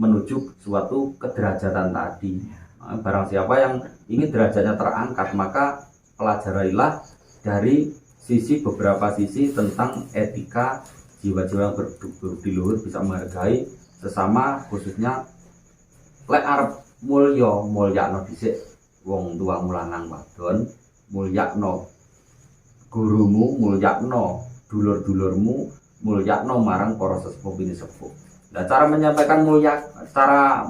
menuju suatu kederajatan tadi. Nah, barang siapa yang ingin derajatnya terangkat, maka pelajarilah dari beberapa sisi tentang etika, jiwa-jiwa yang berbudi luhur, bisa menghargai sesama, khususnya lek arep mulyakno dhisik wong tua lanang wadon, mulyakno gurumu, mulyakno dulur-dulurmu, mulyakno marang para sesepuh bini sepuh. Nah, cara menyampaikan cara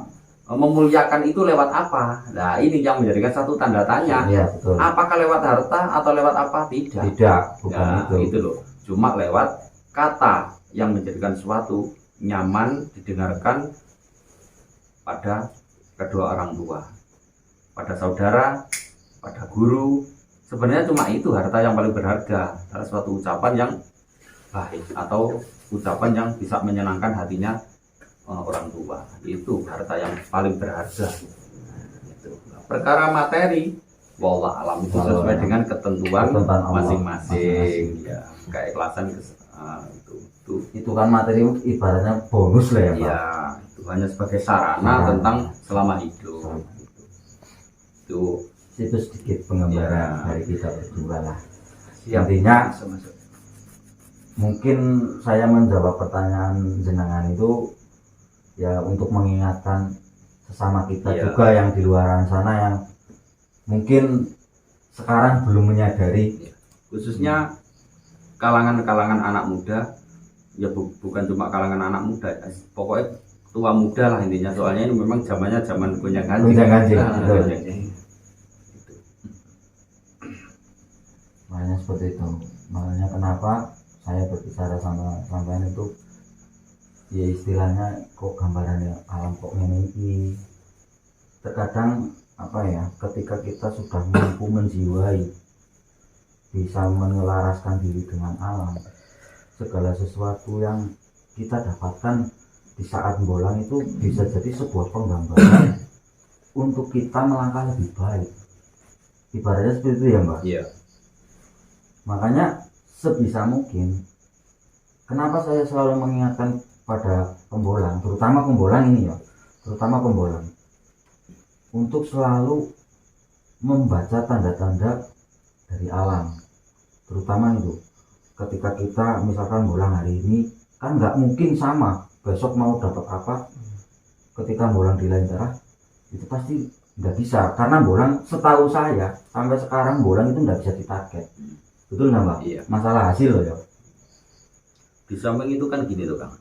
memuliakan itu lewat apa? Nah, ini yang menjadikan satu tanda tanya. Iya, betul. Apakah lewat harta atau lewat apa? Tidak. Bukan Nah, itu loh. Cuma lewat kata yang menjadikan suatu nyaman didengarkan pada kedua orang tua, pada saudara, pada guru. Sebenarnya cuma itu harta yang paling berharga, adalah suatu ucapan yang baik atau ucapan yang bisa menyenangkan hatinya orang tua. Itu harta yang paling berharga. Itu. Perkara materi, wallah alam itu sesuai dengan ketentuan masing-masing. Ya, keikhlasan itu kan materi ibaratnya bonus lah ya, Pak. Ya, hanya sebagai sarana tentang selama hidup. Itu sedikit penggambaran Ya. dari kita berdua lah. Siap. Intinya Masuk. mungkin saya menjawab pertanyaan jenengan itu ya untuk mengingatkan sesama kita Iya. juga yang di luaran sana yang mungkin sekarang belum menyadari. Khususnya kalangan-kalangan anak muda, ya bukan cuma kalangan anak muda, pokoknya tua muda lah intinya. Soalnya ini memang zamannya zaman gonjang-ganjing. Gonjang-ganjing, Nah, betul. gonjang-ganjing. Makanya seperti itu. Makanya kenapa saya berbicara sama sampean itu ya istilahnya kok gambarannya alam kok ini. Terkadang apa ya, ketika kita sudah mampu menjiwai, bisa menyelaraskan diri dengan alam, segala sesuatu yang kita dapatkan di saat bolang itu bisa jadi sebuah penggambaran untuk kita melangkah lebih baik. Ibaratnya seperti itu ya Mbak. Iya. Makanya sebisa mungkin, kenapa saya selalu mengingatkan pada pembolang, terutama pembolang ini ya, terutama pembolang, untuk selalu membaca tanda-tanda dari alam, terutama itu. Ketika kita misalkan bolang hari ini, kan nggak mungkin sama besok mau dapat apa. Ketika bolang di lain daerah, itu pasti nggak bisa, karena bolang setahu saya sampai sekarang bolang itu nggak bisa ditarget. Betul nggak Mbak? Iya. Masalah hasil loh ya. Di samping itu kan gini tuh Kang,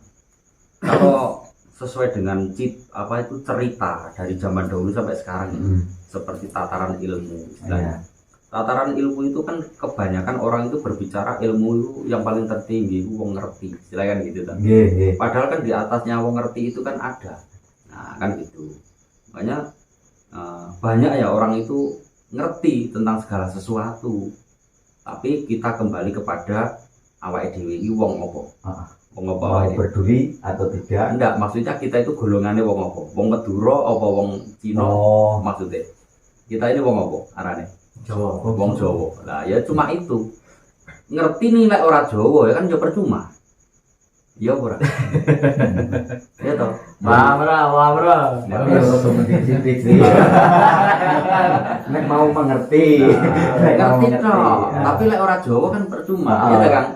kalau sesuai dengan apa itu cerita dari zaman dahulu sampai sekarang ya, seperti tataran ilmu istilahnya. Iya. Tataran ilmu itu kan kebanyakan orang itu berbicara ilmu itu yang paling tertinggi itu wong ngerti, istilahnya kan gitu kan. Nggih, nggih. Padahal kan di atasnya wong ngerti itu kan ada. Nah kan gitu. Makanya banyak ya orang itu ngerti tentang segala sesuatu, tapi kita kembali kepada awake dhewe iki wong apa? Ah, Wong apa Mau awake dhewe? peduli atau tidak? Enggak, maksudnya kita itu golongannya wong apa? Wong Madura apa wong Cina? Oh, Maksudnya kita ini wong apa arane? Jawa. Wong Jawa. Lah ya cuma itu. Ngerti nih lek ora Jawa ya kan ya percuma. Iya ora? Ya toh. Wah, tapi harus mendidik sih. Nek mau mengerti. Nek mau Ngerti mengerti. toh. Ah. Tapi lek ora Jawa kan percuma. Ah. Ya ta, Kang?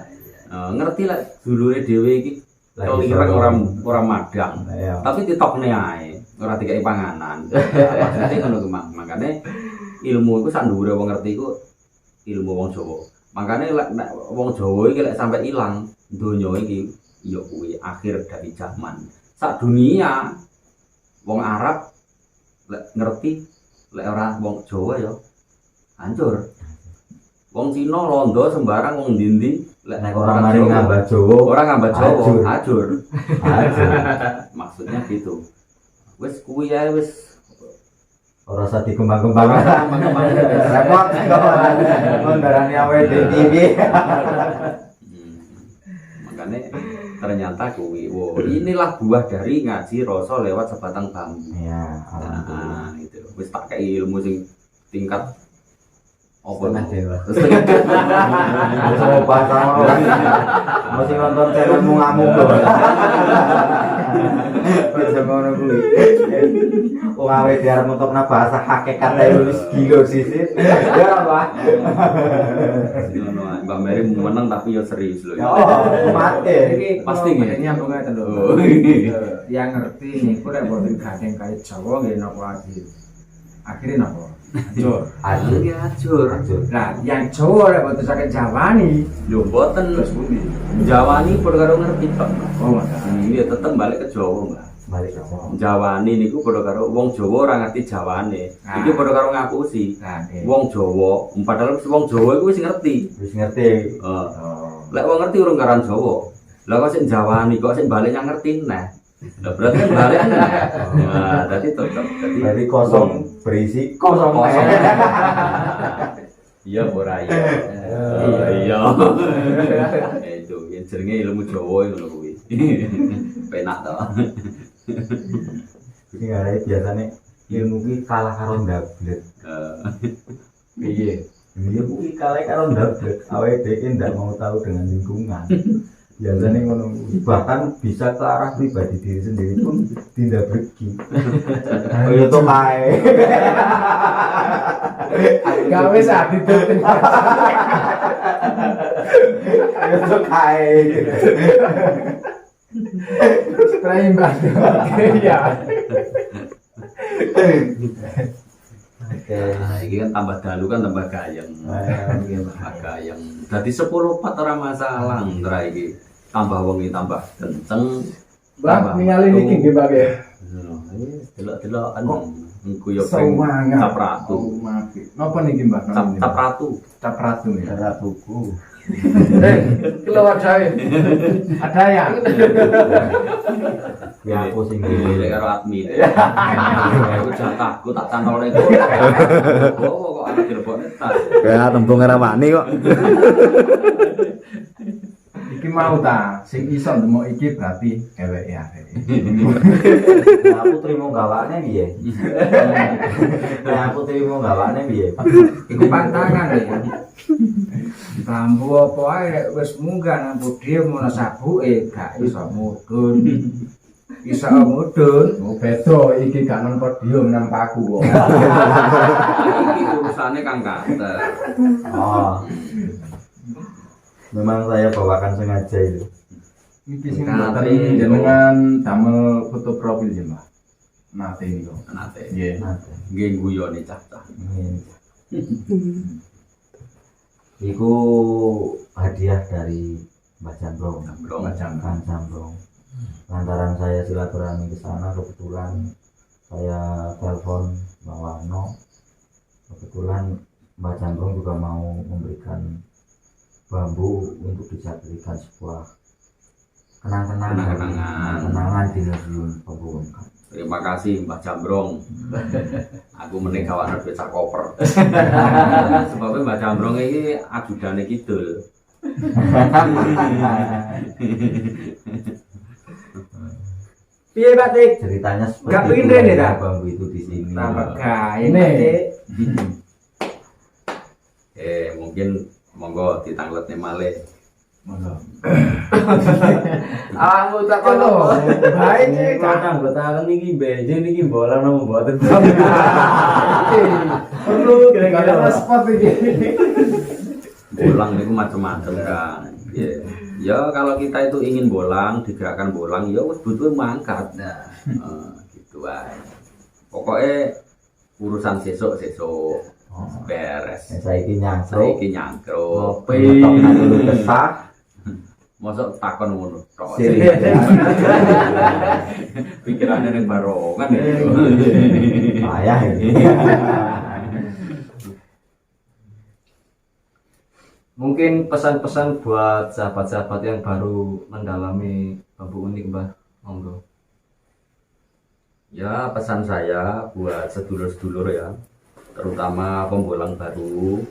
Ngerti lek dulure dhewe iki Lagi kelireng Jawa. ora madang. Iya. Tapi ditokne ae, ora dikai panganan. Maksudnya ngono ku Mang. Makane ilmu iku sak dhuwure wong ngerti iku ilmu wong Jawa. Makane lek nek wong Jawa iki lek sampai ilang donya iki ya kuwi akhir dari zaman. Sak dunia wong Arab lek ngerti lek ora wong Jawa ya hancur. Wong Cina londo sembarang wong ndi lek Nek orang mari ngambah Jawa, orang ngambah Jawa Hancur. hancur. hancur. Maksudnya gitu. Wis kuwi ae wis Ora usah dikembang-kembang. Repot kok. Ndarani awake dhewe. Makanya ternyata kuwi inilah buah dari ngaji rasa lewat sebatang bambu. Iya, alhamdulillah. Nah, itu wis tak kei ilmu sing tingkat apa Setengah dewa. Semua bahasa orang masih nonton channelmu ngamuk loh. Bisa ngono kuwi. Wong awe biar mentokna bahasa hakikat ae wis gila sisit. Ya apa? ngono ae. Mbak Mary menang tapi ya serius loh. Ya mati. Iki Pasti pasti nggih. nyambung ngeten lho. Oh. Yang ngerti niku lek boten gandeng kaya Jawa nggih napa akhir. Akhirnya napa? Hancur. Hancur ya hancur. Nah, yang Jawa lek boten saking Jawani Yo boten terus pundi? Jawani padha karo ngerti tok. Oh, ngoten. Iya tetep balik ke Jawa, Mbak. Balik ke Jawa. Jawani niku padha karo wong Jawa ora ngerti Jawane. Nah. Iki padha karo ngapusi. Nah, nggih. Wong Jawa, padahal wong Jawa iku wis ngerti. Wis ngerti. Heeh. Oh. Lek wong ngerti urung karan Jawa. Lah kok sing Jawani kok sing balik yang ngerti nah. Lah berarti kan balik nah. Nah, dadi tetep dadi Dari kosong berisi kosong. kosong. Iya ora iya. Iya. Itu yang jenenge ilmu Jawa ngono kuwi. Penak to. Iki ngarai biasane ilmu ki kalah karo ndablet. Piye? Iya kuwi kalah karo ndablet. Awake dhewe ndak mau tahu dengan lingkungan. Biasanya ngono. Bahkan bisa ke arah pribadi diri sendiri pun tidak pergi. Oh itu kae. Gawe sak ditutup. Itu kae. Strain banget. Iya. Oke. Nah, ini kan tambah dalu kan tambah gayeng. Tambah gayeng. Dadi 10 pot ora masalah ndra iki. Tambah wengi tambah kenceng. Mbak ningali niki nggih Mbak ya. Delok-delokan engko yo Semangat. cap ratu. Oh, mati. Napa niki Mbak? Cap ratu. Cap ratu ya. Ratuku. Keluar saya. Ada ya. Ya aku sing Lek ngene. karo admin. Aku jatahku tak cantolne kok. Oh, kok ana direbokne tas. Kayak tembung era wani kok. Iki mau ta, sing iso ndemok iki berarti dheweke arek. Nah, aku trimo gawane piye? Nah, aku trimo gawane piye? Iku pantangan ya. Bambu apa ae wis munggah nang podium ana sabuke gak iso mudhun. Iso mudhun. Oh beda iki gak nang podium nang paku kok. Iki urusane Kang Kater. Oh. Memang saya bawakan sengaja itu. Iki sing Nate. boten jenengan damel foto profil ya, Mbak. Nate niku. Nate. Nggih. Nah, Nggih guyone cah-cah. ini. Iku hadiah dari Mbak Jambrong. Jambrong. Kang Jambrong. Lantaran saya silaturahmi ke sana, kebetulan saya telepon Mbak Warno. Kebetulan Mbak Jambrong juga mau memberikan bambu untuk dijadikan sebuah kenang-kenangan di museum bambu Wongkam. Terima kasih Mbak Jambrong. Aku meneh gawane duit sak koper. Sebabnya Mbak Jambrong iki ajudane kidul. Piye Pak Tik? Ceritanya seperti Gak itu, pengen rene, ada dah? bambu itu di sini. Tambah gawe Nih. Pak Tik. Mungkin monggo ditangletne malih. Monggo. Aku tak Kono. kono. Baik Ini iki kadang botangan niki benjing niki bolang nang mboten. perlu kira-kira spot iki. Bolang itu macam-macam kan. Ya kalau kita itu ingin bolang, digerakkan bolang, ya wis butuh mangkat. Nah, Gitu aja. Pokoknya urusan sesuk-sesuk beres. Saiki nyangkruk, Saiki nyangkruk. ngopi, dulu kesah, Mosok takon ngono tok. sirih. Pikirannya ning barongan itu. Payah ini. Mungkin pesan-pesan buat sahabat-sahabat yang baru mendalami bambu unik, Mbah. Monggo. Ya pesan saya buat sedulur-sedulur ya, terutama pembolang baru,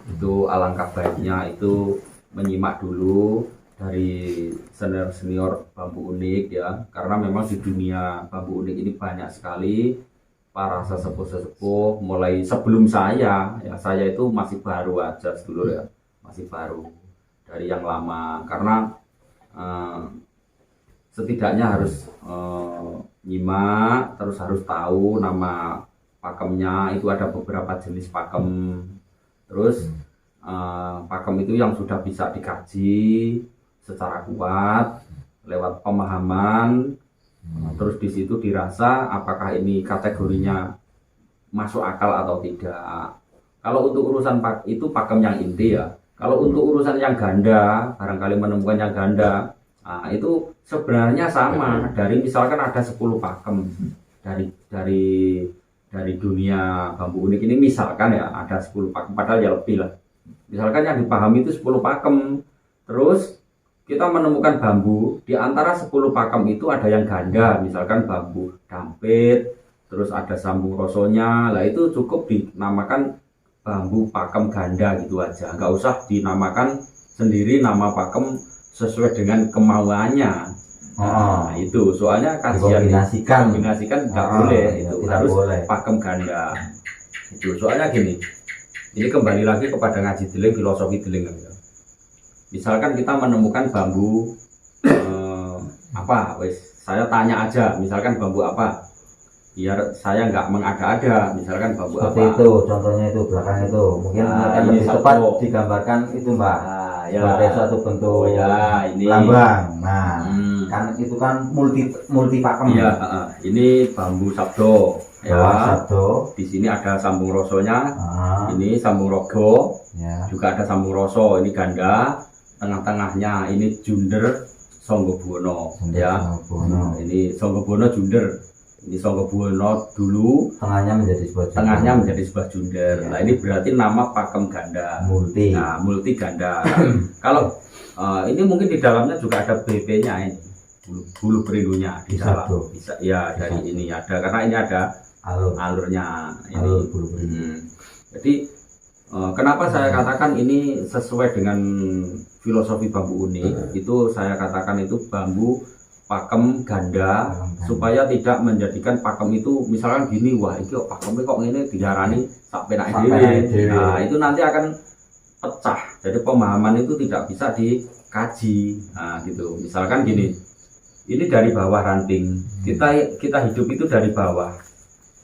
itu alangkah baiknya itu menyimak dulu dari senior-senior bambu unik ya, karena memang di dunia bambu unik ini banyak sekali para sesepuh-sesepuh. Mulai sebelum saya ya, saya itu masih baru aja sedulur ya, masih baru dari yang lama, karena setidaknya harus nyimak, terus harus tahu nama pakemnya. Itu ada beberapa jenis pakem, terus pakem itu yang sudah bisa dikaji secara kuat lewat pemahaman. Terus di situ dirasa apakah ini kategorinya masuk akal atau tidak. Kalau untuk urusan itu pakem yang inti ya. Kalau untuk urusan yang ganda, barangkali menemukan yang ganda, nah, itu sebenarnya sama. Dari misalkan ada 10 pakem dari dunia bambu unik ini, misalkan ya ada 10 pakem, padahal ya lebih lah. Misalkan yang dipahami itu 10 pakem, terus kita menemukan bambu di antara 10 pakem itu ada yang ganda, misalkan bambu dampit, terus ada sambung rosonya. Lah itu cukup dinamakan bambu pakem ganda gitu aja, nggak usah dinamakan sendiri nama pakem sesuai dengan kemauannya. Nah, itu soalnya kajian kombinasikan nggak boleh, itu tidak harus boleh. pakem ganda. Itu soalnya gini, ini kembali lagi kepada ngaji deling, filosofi deling. Misalkan kita menemukan bambu apa, wes saya tanya aja, misalkan bambu apa, biar saya nggak mengada-ada, misalkan bambu Seperti apa. itu, contohnya itu belakang itu. Mungkin Nah, akan ini lebih satu. tepat digambarkan itu Mbak. Nah, Sebagai suatu bentuk Oh, ya, ini. lambang. Nah, Hmm. kan itu kan multi pakem. Iya, ini bambu sabdo. Ya, Ya, satu. di sini ada sambung rosonya, Ah, ini sambung rogo, ya. juga ada sambung roso, ini ganda, tengah-tengahnya ini junder Songgobuwono, ya. Bono. Ini Songgobuwono junder, ini Songgobuwono dulu, Tengahnya menjadi sebuah tengahnya menjadi sebuah junder. Nah, ini berarti nama pakem ganda. multi. Nah, multi ganda. Kalau ini mungkin di dalamnya juga ada BP-nya ini, bulu perindunya di Bisa dalam. tuh. Bisa, ya dari ini ada, karena ini ada Alur. alurnya ini. Alur bulu perindu. Jadi kenapa saya katakan ini sesuai dengan filosofi bambu unik, itu saya katakan itu bambu pakem ganda, supaya tidak menjadikan pakem itu misalkan gini, wah ini kok pakemnya kok ini diarani sak penake Sak dhewe. penake dhewe. Nah, itu nanti akan pecah. Jadi pemahaman itu tidak bisa dikaji. Nah, gitu. Misalkan gini, ini dari bawah ranting. Kita hidup itu dari bawah.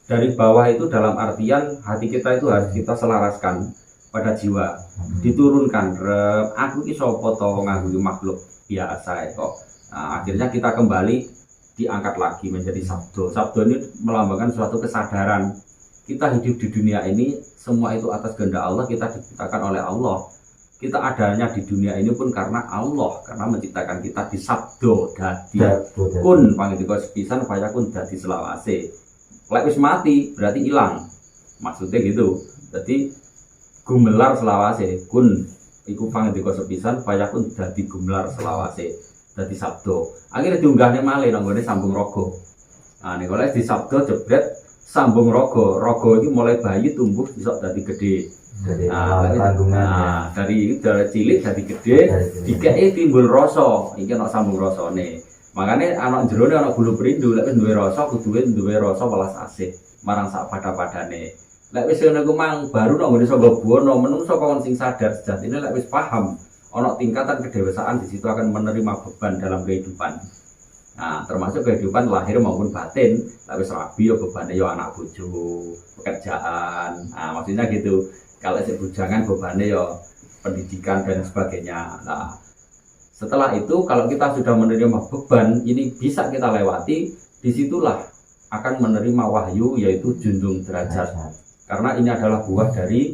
Dari bawah itu dalam artian hati kita itu harus kita selaraskan pada jiwa, diturunkan. Aku ki sapa to nganggo makhluk biasa kok. Nah, akhirnya kita kembali diangkat lagi menjadi sabdo. Sabdo ini melambangkan suatu kesadaran. Kita hidup di dunia ini semua itu atas kehendak Allah, kita diciptakan oleh Allah. Kita adanya di dunia ini pun karena Allah, karena menciptakan kita di sabdo dadi. Kun pangidika sepisan fayakun dadi selawase. Lek wis mati berarti hilang. Maksudnya gitu. Jadi gumelar selawase, kun iku pangidika sepisan fayakun dadi gumelar selawase. Dadi sabdo. Akhirnya diunggahne malih nang nggone sambung rogo. Nah, nek oleh di sabdo jebret sambung rogo. Rogo iki mulai bayi tumbuh bisa dadi gede. Jadi Nah, dari cilik jadi gede, dikei timbul rasa. Iki ana sambung rasane. Makane anak jerone ana bulu perindu, lek wis duwe rasa kudu duwe rasa welas asih marang sak pada-padane. Lek wis ngono iku mang baru nek ngene Songgobuwono menungso kon sing sadar sejatine lek wis paham ana tingkatan kedewasaan di situ akan menerima beban dalam kehidupan. Nah, termasuk kehidupan lahir maupun batin. Lek wis rabi ya bebane ya anak bojo, pekerjaan. Nah, maksudnya gitu. Kalau si bujangan bebannya ya pendidikan dan sebagainya. Nah, setelah itu kalau kita sudah menerima beban ini bisa kita lewati, disitulah akan menerima wahyu yaitu junjung derajat. Karena ini adalah buah dari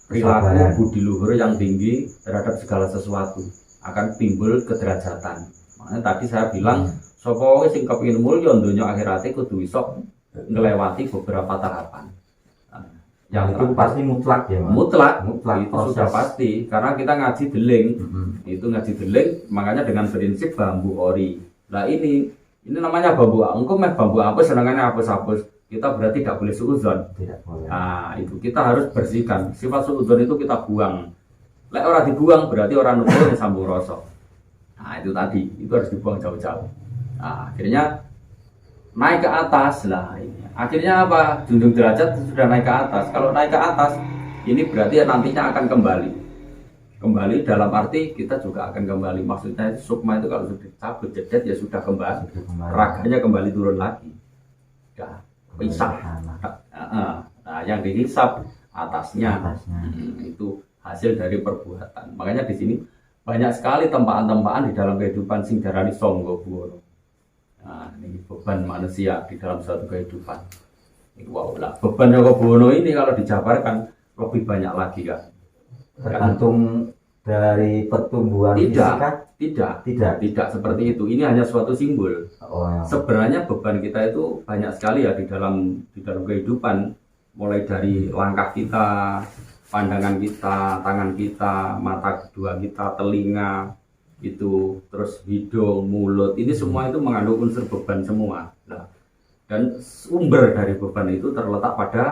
perilaku budi luhur yang tinggi terhadap segala sesuatu, akan timbul kederajatan. Makanya tadi saya bilang sapa sing kepengin mulya donya akhirate kudu iso ngelewati beberapa tahapan. Yang itu pasti mutlak ya, Mas? Mutlak itu proses. sudah pasti karena kita ngaji deling. Itu ngaji deling, makanya dengan prinsip bambu ori. Nah ini namanya bambu engko meh bambu apus senengannya apus-apus. Kita berarti tidak boleh suudzon. Tidak boleh. Nah, itu kita harus bersihkan. Sifat suudzon itu kita buang. Lek ora dibuang berarti orang nukul sambung rasa. Nah, itu tadi, itu harus dibuang jauh-jauh. Nah, akhirnya naik ke atas lah ini. Akhirnya apa? Junjung derajat sudah naik ke atas. Kalau naik ke atas, ini berarti nantinya akan kembali. Kembali dalam arti kita juga akan kembali. Maksudnya sukma itu kalau sudah dicabut jedet ya sudah kembali. Raganya kembali turun lagi. Sudah pisah. Nah, yang dihisap atasnya. Itu hasil dari perbuatan. Makanya di sini banyak sekali tempaan-tempaan di dalam kehidupan sing darani Songgobuwono. Nah, ini beban manusia di dalam suatu kehidupan. Wow lah, beban Songgobuwono ini kalau dijabarkan lebih banyak lagi kan. Tergantung dari pertumbuhan tidak seperti itu. Ini hanya suatu simbol. Sebenarnya beban kita itu banyak sekali ya di dalam kehidupan, mulai dari langkah kita, pandangan kita, tangan kita, mata kedua kita, telinga itu, terus hidung, mulut, ini semua itu mengandung unsur beban semua. Nah, dan sumber dari beban itu terletak pada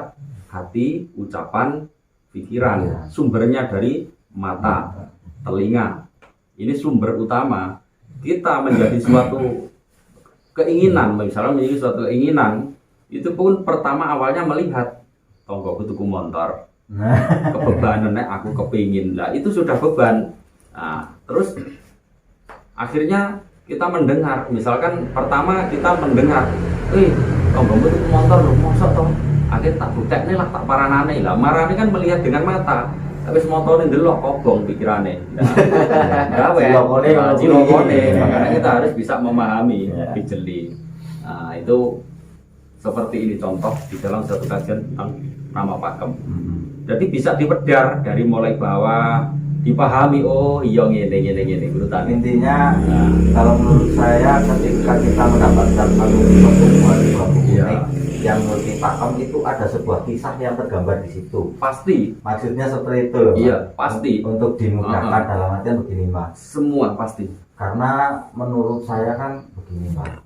hati, ucapan, pikiran. Sumbernya dari mata, telinga. Ini sumber utama. Kita menjadi suatu keinginan, misalnya menjadi suatu keinginan, itu pun pertama awalnya melihat tonggoku tuku motor. Kebebanan aku kepingin lah, itu sudah beban. Nah, terus akhirnya kita mendengar, misalkan pertama kita mendengar, tonggomu itu motor loh, mosok toh, akhirnya tak buktekne lah, tak paranane lah. Marane kan melihat dengan mata, tapi semotornya delok kobong pikirannya. Cilokone, makanya kita harus bisa memahami, dijeli. Nah itu seperti ini contoh di dalam satu kajian tentang nama pakem. Jadi bisa dipedar dari mulai bawah, dipahami, oh iya ngene urutan. Intinya kalau menurut saya ketika kita mendapatkan satu pertemuan yang multi pakem itu ada sebuah kisah yang tergambar di situ. Pasti. Maksudnya seperti itu loh. Iya, pasti. Untuk dimudahkan dalam artian begini Mas. Semua pasti. Karena menurut saya kan begini Mas.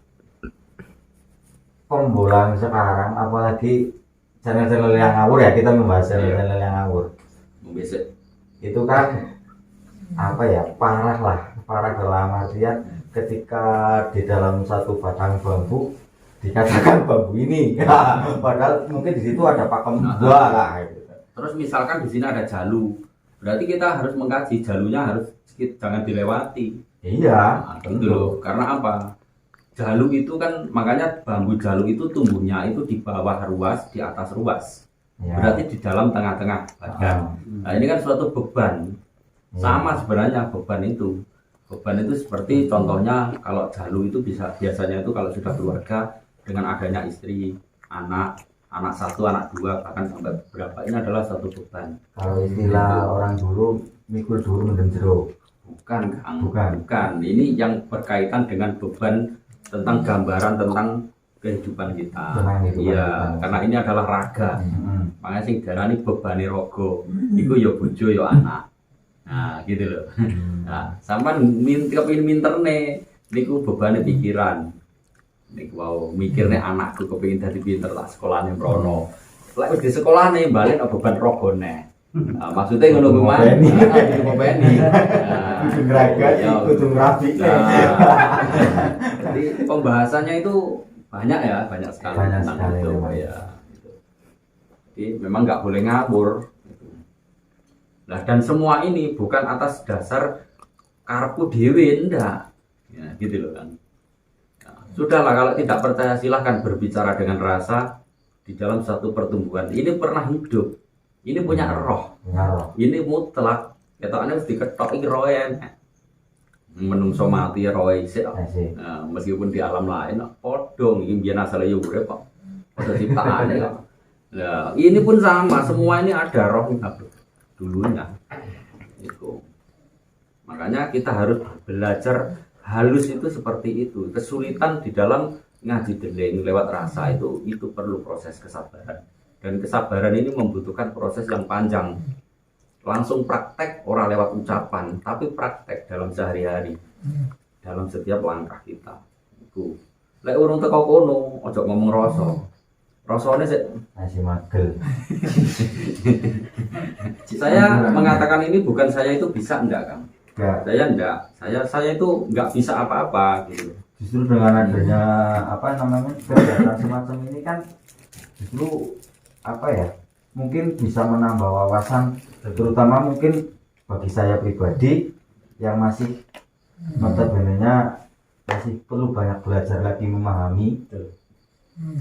Pembolang sekarang apalagi channel-channel yang ngawur ya, kita membahas channel-channel yang ngawur. Membesek. Itu kan apa ya, parah dalam artian ketika di dalam satu batang bambu dikatakan bambu ini padahal mungkin di situ ada pakem dua lah gitu. Terus misalkan di sini ada jalu, berarti kita harus mengkaji jalunya harus jangan dilewati. Iya, Gitu loh. Karena apa? Jalu itu kan, makanya bambu jalu itu tumbuhnya itu di bawah ruas, di atas ruas. ya. Berarti di dalam tengah-tengah badan. Nah ini kan suatu beban. Sama sebenarnya beban itu. Beban itu seperti contohnya kalau jalu itu biasanya itu kalau sudah keluarga dengan adanya istri, anak satu, anak dua, bahkan sampai berapa, ini adalah satu beban. Kalau istilah orang dulu mikul dulu mendem jero. Bukan, Kang. Bukan. Ini yang berkaitan dengan beban tentang gambaran tentang kehidupan kita. Iya, karena ini adalah raga. Makanya sing darani bebane raga. Iku ya bojo ya anak. Nah, gitu loh. Nah, sampean kepengin minterne niku bebane pikiran. Niku wow, mikirne anakku kepengin dadi pinter tak sekolahane mrono. Lek wis di sekolahane balik beban ragane. Nah, maksudnya ngono kuwi Mas. Ngopeni. Kudu ngeragat, kudu ngrapi. Jadi pembahasannya itu banyak ya, banyak sekali Banyak tentang sekali, itu memang. ya. Jadi memang nggak boleh ngawur. Nah, dan semua ini bukan atas dasar karepku dhewe, ndak. Ya, gitu loh kan. Nah, sudahlah kalau tidak percaya silahkan berbicara dengan rasa di dalam satu pertumbuhan. Ini pernah hidup. Ini punya roh. Ini mutlak. Ketokane wis diketok iki roe. Menungso mati roe isik. Nah, meskipun di alam lain padha iki biyen asale yo urip kok. Padha ciptaane kok. Nah, ini pun sama, semua ini ada rohnya dulunya. Itu. Makanya kita harus belajar halus itu seperti itu. Kesulitan di dalam ngaji deling lewat rasa itu perlu proses kesabaran. Dan kesabaran ini membutuhkan proses yang panjang. Langsung praktek, orang lewat ucapan, tapi praktek dalam sehari-hari, dalam setiap langkah kita. Itu. Lek urung teko kono, ojo ngomong rasa. Rasane sik masih magel. Saya mengatakan ini bukan saya itu bisa enggak, Kang. Enggak. Saya enggak. Saya itu enggak bisa apa-apa gitu. Justru dengan adanya kegiatan semacam ini kan justru mungkin bisa menambah wawasan, terutama mungkin bagi saya pribadi yang masih notabene-nya masih perlu banyak belajar lagi memahami.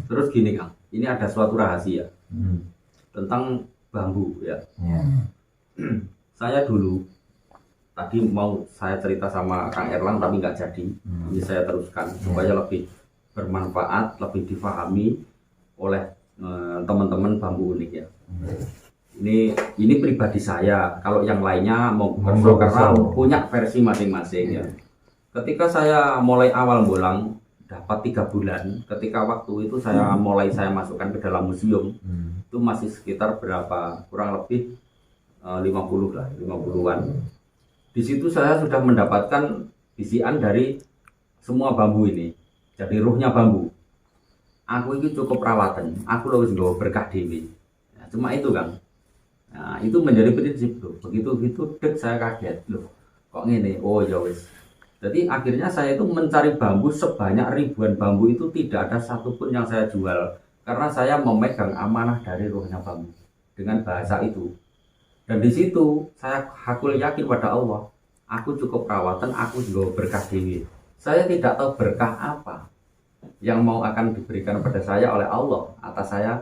Terus gini, Kang, ini ada suatu rahasia tentang bambu ya. Saya dulu tadi mau saya cerita sama Kang Erlang tapi nggak jadi. Ini saya teruskan supaya lebih bermanfaat, lebih difahami oleh teman-teman bambu unik ya. Ini pribadi saya. Kalau yang lainnya mau karena punya versi masing-masing ya. Ketika saya mulai awal bolang dapat 3 bulan, ketika waktu itu saya saya masukkan ke dalam museum, itu masih sekitar berapa, kurang lebih 50-an. Di situ saya sudah mendapatkan bisian dari semua bambu ini, jadi ruhnya bambu. Aku ini cukup perawatan, aku harus nggawa berkah dewi. Nah, cuma itu Kang. Nah, itu menjadi prinsip tuh. Begitu saya kaget loh. Kok ngene? Oh ya wis. Jadi akhirnya saya itu mencari bambu sebanyak ribuan bambu itu tidak ada satupun yang saya jual karena saya memegang amanah dari ruhnya bambu dengan bahasa itu. Dan di situ aku yakin pada Allah, aku cukup perawatan, aku juga berkah dewi. saya tidak tahu berkah apa yang mau akan diberikan pada saya oleh Allah atas saya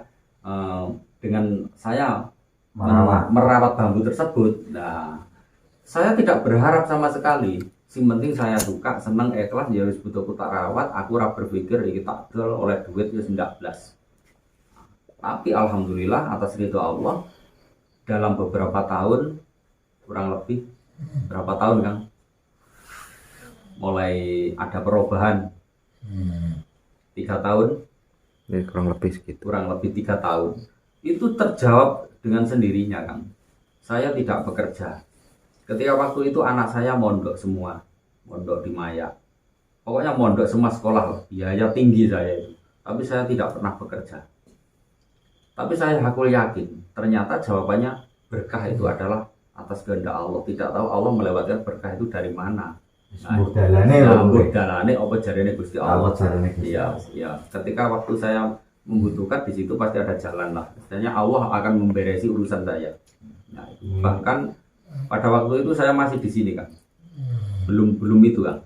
dengan saya merawat bambu tersebut. Nah, saya tidak berharap sama sekali. Yang penting saya suka, senang, ikhlas, ya harus butuh tak rawat. Aku ora berpikir iki tak dol oleh duit wis 19. Tapi alhamdulillah atas ridho Allah dalam beberapa tahun, kurang lebih berapa tahun Kang, mulai ada perubahan. 3 tahun, Ya, kurang lebih segitu. kurang lebih 3 tahun itu terjawab dengan sendirinya Kang. Saya tidak bekerja. Ketika waktu itu anak saya mondok semua, mondok di Maya. Pokoknya mondok semua sekolah, biaya tinggi saya itu. Tapi saya tidak pernah bekerja. Tapi saya hakul yakin, ternyata jawabannya berkah itu adalah atas kehendak Allah. Tidak tahu Allah melewatkan berkah itu dari mana. Mbok dalane Mbok dalane apa jarene Gusti Allah. jarane Gusti Iya, iya. Ketika waktu saya membutuhkan di situ pasti ada jalan lah. Istilahnya Allah akan memberesi urusan saya. Nah, itu. Bahkan pada waktu itu saya masih di sini Kang. Belum itu Kang.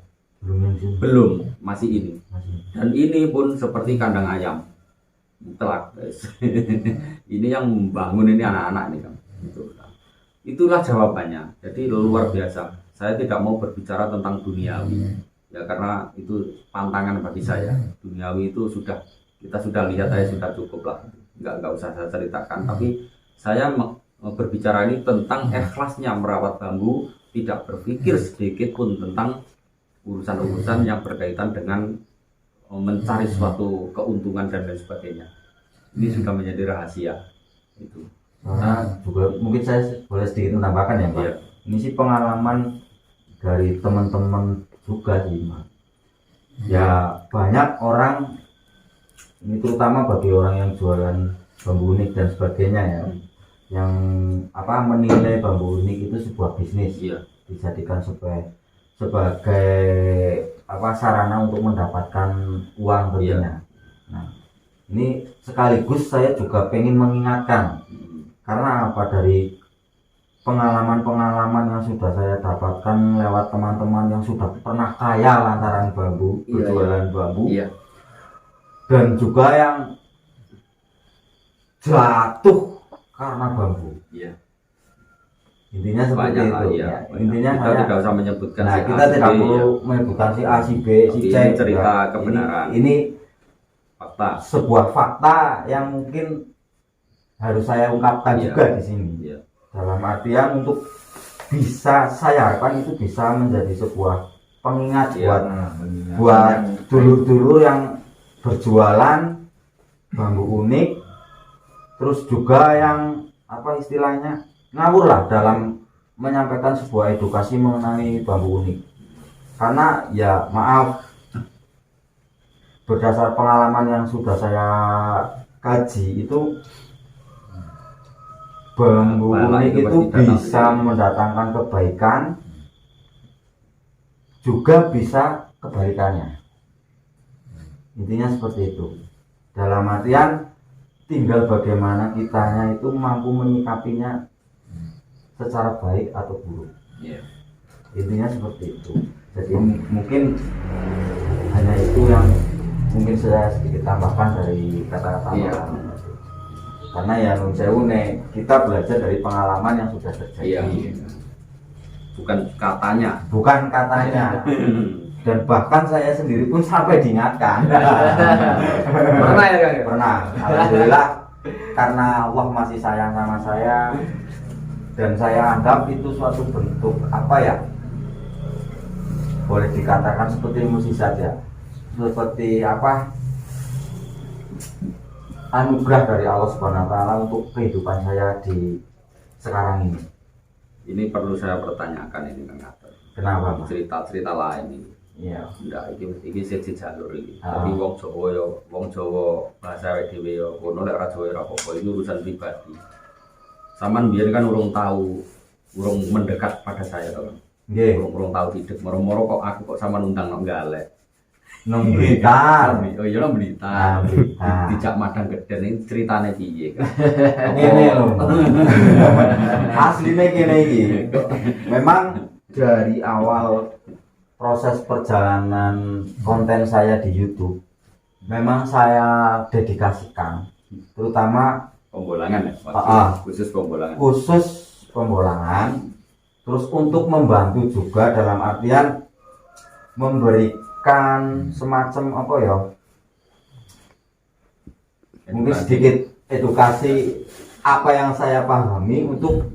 Belum, masih ini. Dan ini pun seperti kandang ayam. Mutlak. Ini yang membangun ini anak-anak ini Kang. Itulah jawabannya. Jadi luar biasa. Saya tidak mau berbicara tentang duniawi. Ya karena itu pantangan bagi saya. Duniawi itu kita sudah lihat, saya sudah cukup lah. Enggak usah saya ceritakan. Tapi saya berbicara ini tentang ikhlasnya merawat bambu, tidak berpikir sedikit pun tentang urusan-urusan yang berkaitan dengan mencari suatu keuntungan dan lain sebagainya. Ini sudah menjadi rahasia itu. Nah, juga mungkin saya boleh sedikit menambahkan ya Pak. Iya. Ini sih pengalaman dari teman-teman juga sih Mas. Ya banyak orang, ini terutama bagi orang yang jualan bambu unik dan sebagainya ya, yang menilai bambu unik itu sebuah bisnis, Iya. dijadikan sebagai sarana untuk mendapatkan uang tentunya. Nah, ini sekaligus saya juga pengen mengingatkan, karena apa, dari pengalaman-pengalaman yang sudah saya dapatkan lewat teman-teman yang sudah pernah kaya lantaran bambu, berjualan bambu, Iya. dan juga yang jatuh karena bambu. Iya. Intinya seperti Banyak itu. lah, iya. Ya. Intinya kita saya, tidak usah menyebutkan nah si kita A, si tidak B, perlu ya. menyebutkan si A, si B, si Tapi C. ini cerita ya. kebenaran. Ini Fakta. sebuah fakta yang mungkin harus saya ungkapkan Iya. juga di sini. Iya. Dalam artian untuk bisa, saya harapkan itu bisa menjadi sebuah pengingat Iya. buat dulur-dulur yang berjualan bambu unik, terus juga yang istilahnya ngawur lah dalam menyampaikan sebuah edukasi mengenai bambu unik. Karena ya maaf, berdasar pengalaman yang sudah saya kaji itu, bambu unik itu bisa mendatangkan kebaikan, juga bisa kebalikannya. Intinya seperti itu. Dalam artian tinggal bagaimana kitanya itu mampu menyikapinya secara baik atau buruk. Iya. Intinya seperti itu. Jadi mungkin hanya itu yang mungkin saya sedikit tambahkan dari kata-kata Iya. orang. Karena ya nun sewu nek, kita belajar dari pengalaman yang sudah terjadi. Iya. Bukan katanya. Bukan katanya. Dan bahkan saya sendiri pun sampai diingatkan. Pernah ya Kang? Pernah. Alhamdulillah karena Allah masih sayang sama saya, dan saya anggap itu suatu bentuk boleh dikatakan seperti mukjizat ya, seperti anugerah dari Allah Subhanahu wa taala untuk kehidupan saya di sekarang ini. Ini perlu saya pertanyakan ini Kang Ater. Kenapa Mas? Cerita-cerita lain ini. Iya. Ndak, iki siji jalur iki. Ah. Tapi wong Jawa bahasa awake dhewe ya ngono, lek ora Jawa ora apa-apa, itu urusan pribadi. Saman biyen kan urung mendekat pada saya to. Nggih. Urung tahu tidak, moro-moro kok aku kok sama undang nang galek. Nang Blitar. Oh iya nang Blitar. Blitar. Dijak madang geden ini ceritane piye kan? Ngene lho. Asline kene iki. Memang dari awal proses perjalanan konten saya di YouTube memang saya dedikasikan terutama Pembolangan ya, khusus pembolangan. khusus pembolangan, terus untuk membantu juga dalam artian memberikan semacam apa ya, mungkin sedikit edukasi apa yang saya pahami untuk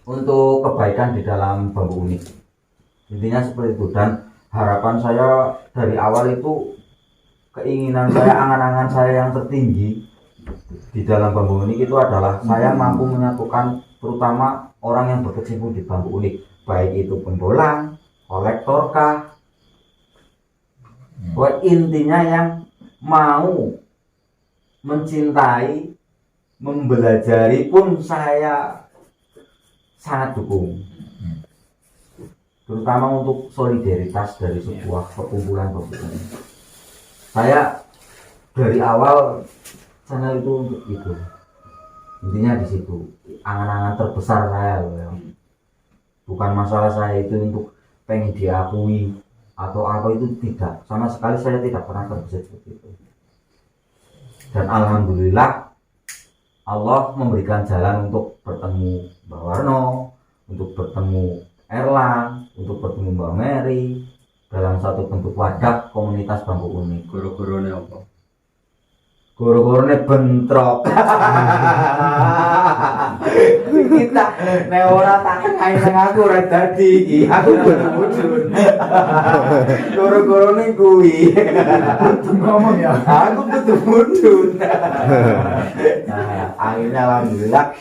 kebaikan di dalam bambu unik. Intinya seperti itu, dan harapan saya dari awal itu, keinginan saya, angan-angan saya yang tertinggi di dalam bambu unik itu adalah saya mampu menyatukan terutama orang yang berkecimpung di bambu unik, baik itu pembolang, kolektor kah, intinya yang mau mencintai, membelajari pun saya sangat dukung, terutama untuk solidaritas dari sebuah perkumpulan bambu unik. Saya dari awal channel itu untuk itu, intinya di situ angan-angan terbesar saya loh ya. Bukan masalah saya itu untuk pengen diakui atau apa, itu tidak, sama sekali saya tidak pernah terbesit seperti itu. Dan alhamdulillah Allah memberikan jalan untuk bertemu Mbak Warno, untuk bertemu Erlang, untuk bertemu Mbak Mary dalam satu bentuk wadah komunitas bambu unik. Guru-gurunya apa? Guru-gurunya bentrok. Kita neora tak kain aku ora dadi iki. Aku mudun. Guru-gurune kuwi. Ngomong ya. Aku mudun. Nah, akhirnya alhamdulillah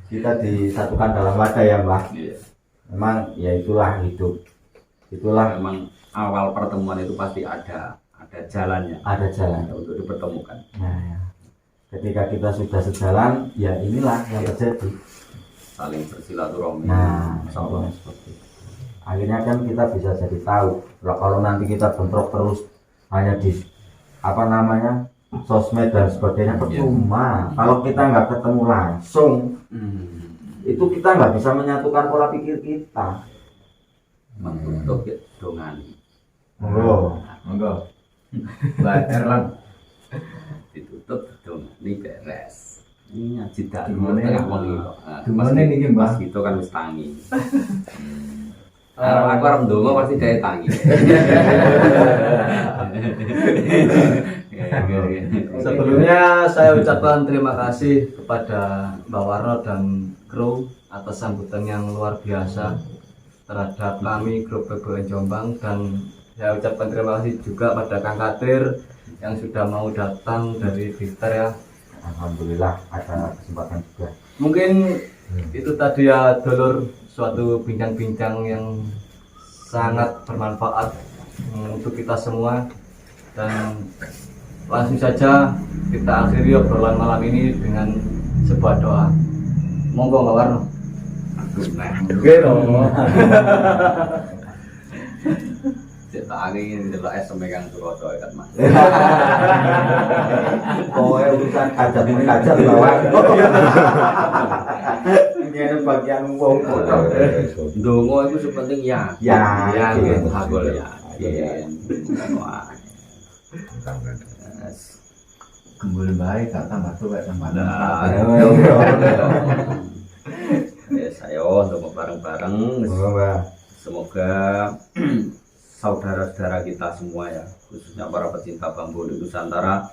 kita disatukan dalam wadah ya, Mbak. Iya. Memang ya itulah hidup. Itulah Memang awal pertemuan itu pasti ada jalannya, ada jalan untuk dipertemukan. Nah, ya. Ketika kita sudah sejalan, ya inilah yang terjadi. Saling bersilaturahmi. Nah, Insyaallah. seperti itu. Akhirnya kan kita bisa jadi tahu. Kalau nanti kita bentrok terus hanya di apa namanya sosmed dan sebagainya, percuma. Kalau kita nggak ketemu langsung, itu kita nggak bisa menyatukan pola pikir kita. Menutup ya dongani. Oh, Monggo. Mbak Erlang. Ditutup dongani beres. Ini ngaji dak Gimana tengah ya? wengi kok. Gimana niki, Mbak? Mas gitu kan wis tangi. Aku arep ndonga pasti dhek tangi. Sebelumnya saya ucapkan terima kasih kepada Mbak Warno dan kru atas sambutan yang luar biasa terhadap kami grup PBN Jombang, dan saya ucapkan terima kasih juga pada Kang Kadir yang sudah mau datang dari Blitar ya. alhamdulillah ada kesempatan juga. Mungkin itu tadi ya dulur, suatu bincang-bincang yang sangat bermanfaat untuk kita semua, dan langsung saja kita akhiri obrolan malam ini dengan sebuah doa. Monggo Mbak Warno. Oke dong. Cetak angin delok es megang Suroso kan Mas. Kowe urusan kajat mengkajat bawah. Ini bagian wong bodoh. Ndonga itu sepenting ya. Ya, gitu. ya. Hakul ya. Ya. Wah. Gembul baik gak tambah tuwek tambah Nah, nempel. ya saya untuk bareng-bareng. Semoga saudara-saudara kita semua ya, khususnya para pecinta bambu di Nusantara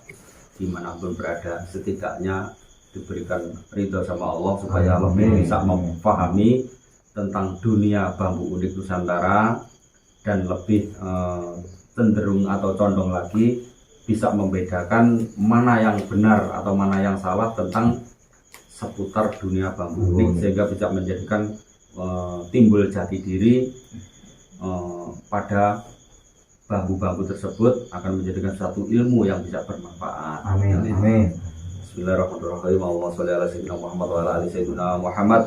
dimanapun berada, setidaknya diberikan ridho sama Allah supaya lebih bisa memahami tentang dunia bambu unik Nusantara, dan lebih cenderung atau condong lagi bisa membedakan mana yang benar atau mana yang salah tentang seputar dunia bambu unik, sehingga bisa menjadikan timbul jati diri pada bambu-bambu tersebut, akan menjadikan satu ilmu yang bisa bermanfaat. Amin, amin. Bismillahirrahmanirrahim. Allahumma sholli ala sayyidina Muhammad wa ala ali sayyidina Muhammad.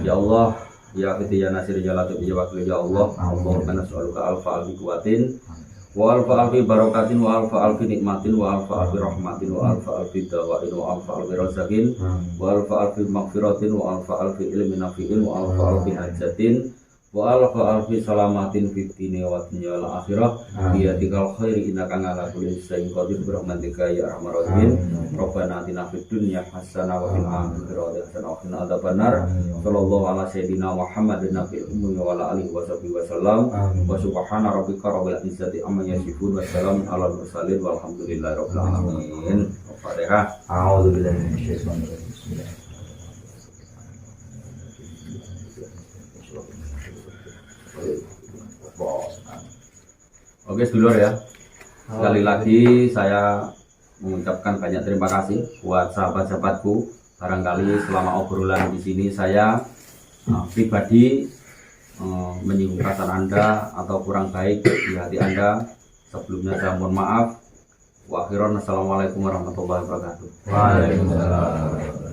Ya Allah, ya Hadi ya Nasir ya Latif ya Wakil ya Allah. Allahumma nas'aluka alfa alfi kuwatin wa alfa alfi barakatin wa alfa alfi nikmatin wa alfa alfi rahmatin wa alfa alfi dawain wa alfa alfi razakin wa alfa alfi maghfiratin wa alfa alfi ilmin nafi'in wa alfa alfi hajatin wa alfi salamatin fid dini wa dunya wal akhirah biyatikal khairi innaka ala kulli syai'in qadir bi rahmatika ya arhamar rahimin rabbana atina fid dunya hasanah wa fil akhirati hasanah wa qina adzabannar sallallahu ala sayyidina muhammadin nabiyil ummi wa ala alihi wa sahbihi wasallam wa subhana rabbika rabbil izzati amma yasifun wa salamun alal mursalin walhamdulillahi rabbil alamin. Fatihah. A'udzubillahi minasyaitonir rajim. Bismillah. Oke sedulur ya, sekali lagi saya mengucapkan banyak terima kasih buat sahabat-sahabatku. Barangkali selama obrolan di sini saya pribadi menyinggung perasaan Anda atau kurang baik di hati Anda. Sebelumnya saya mohon maaf. Wa akhiran assalamualaikum warahmatullahi wabarakatuh. Waalaikumsalam.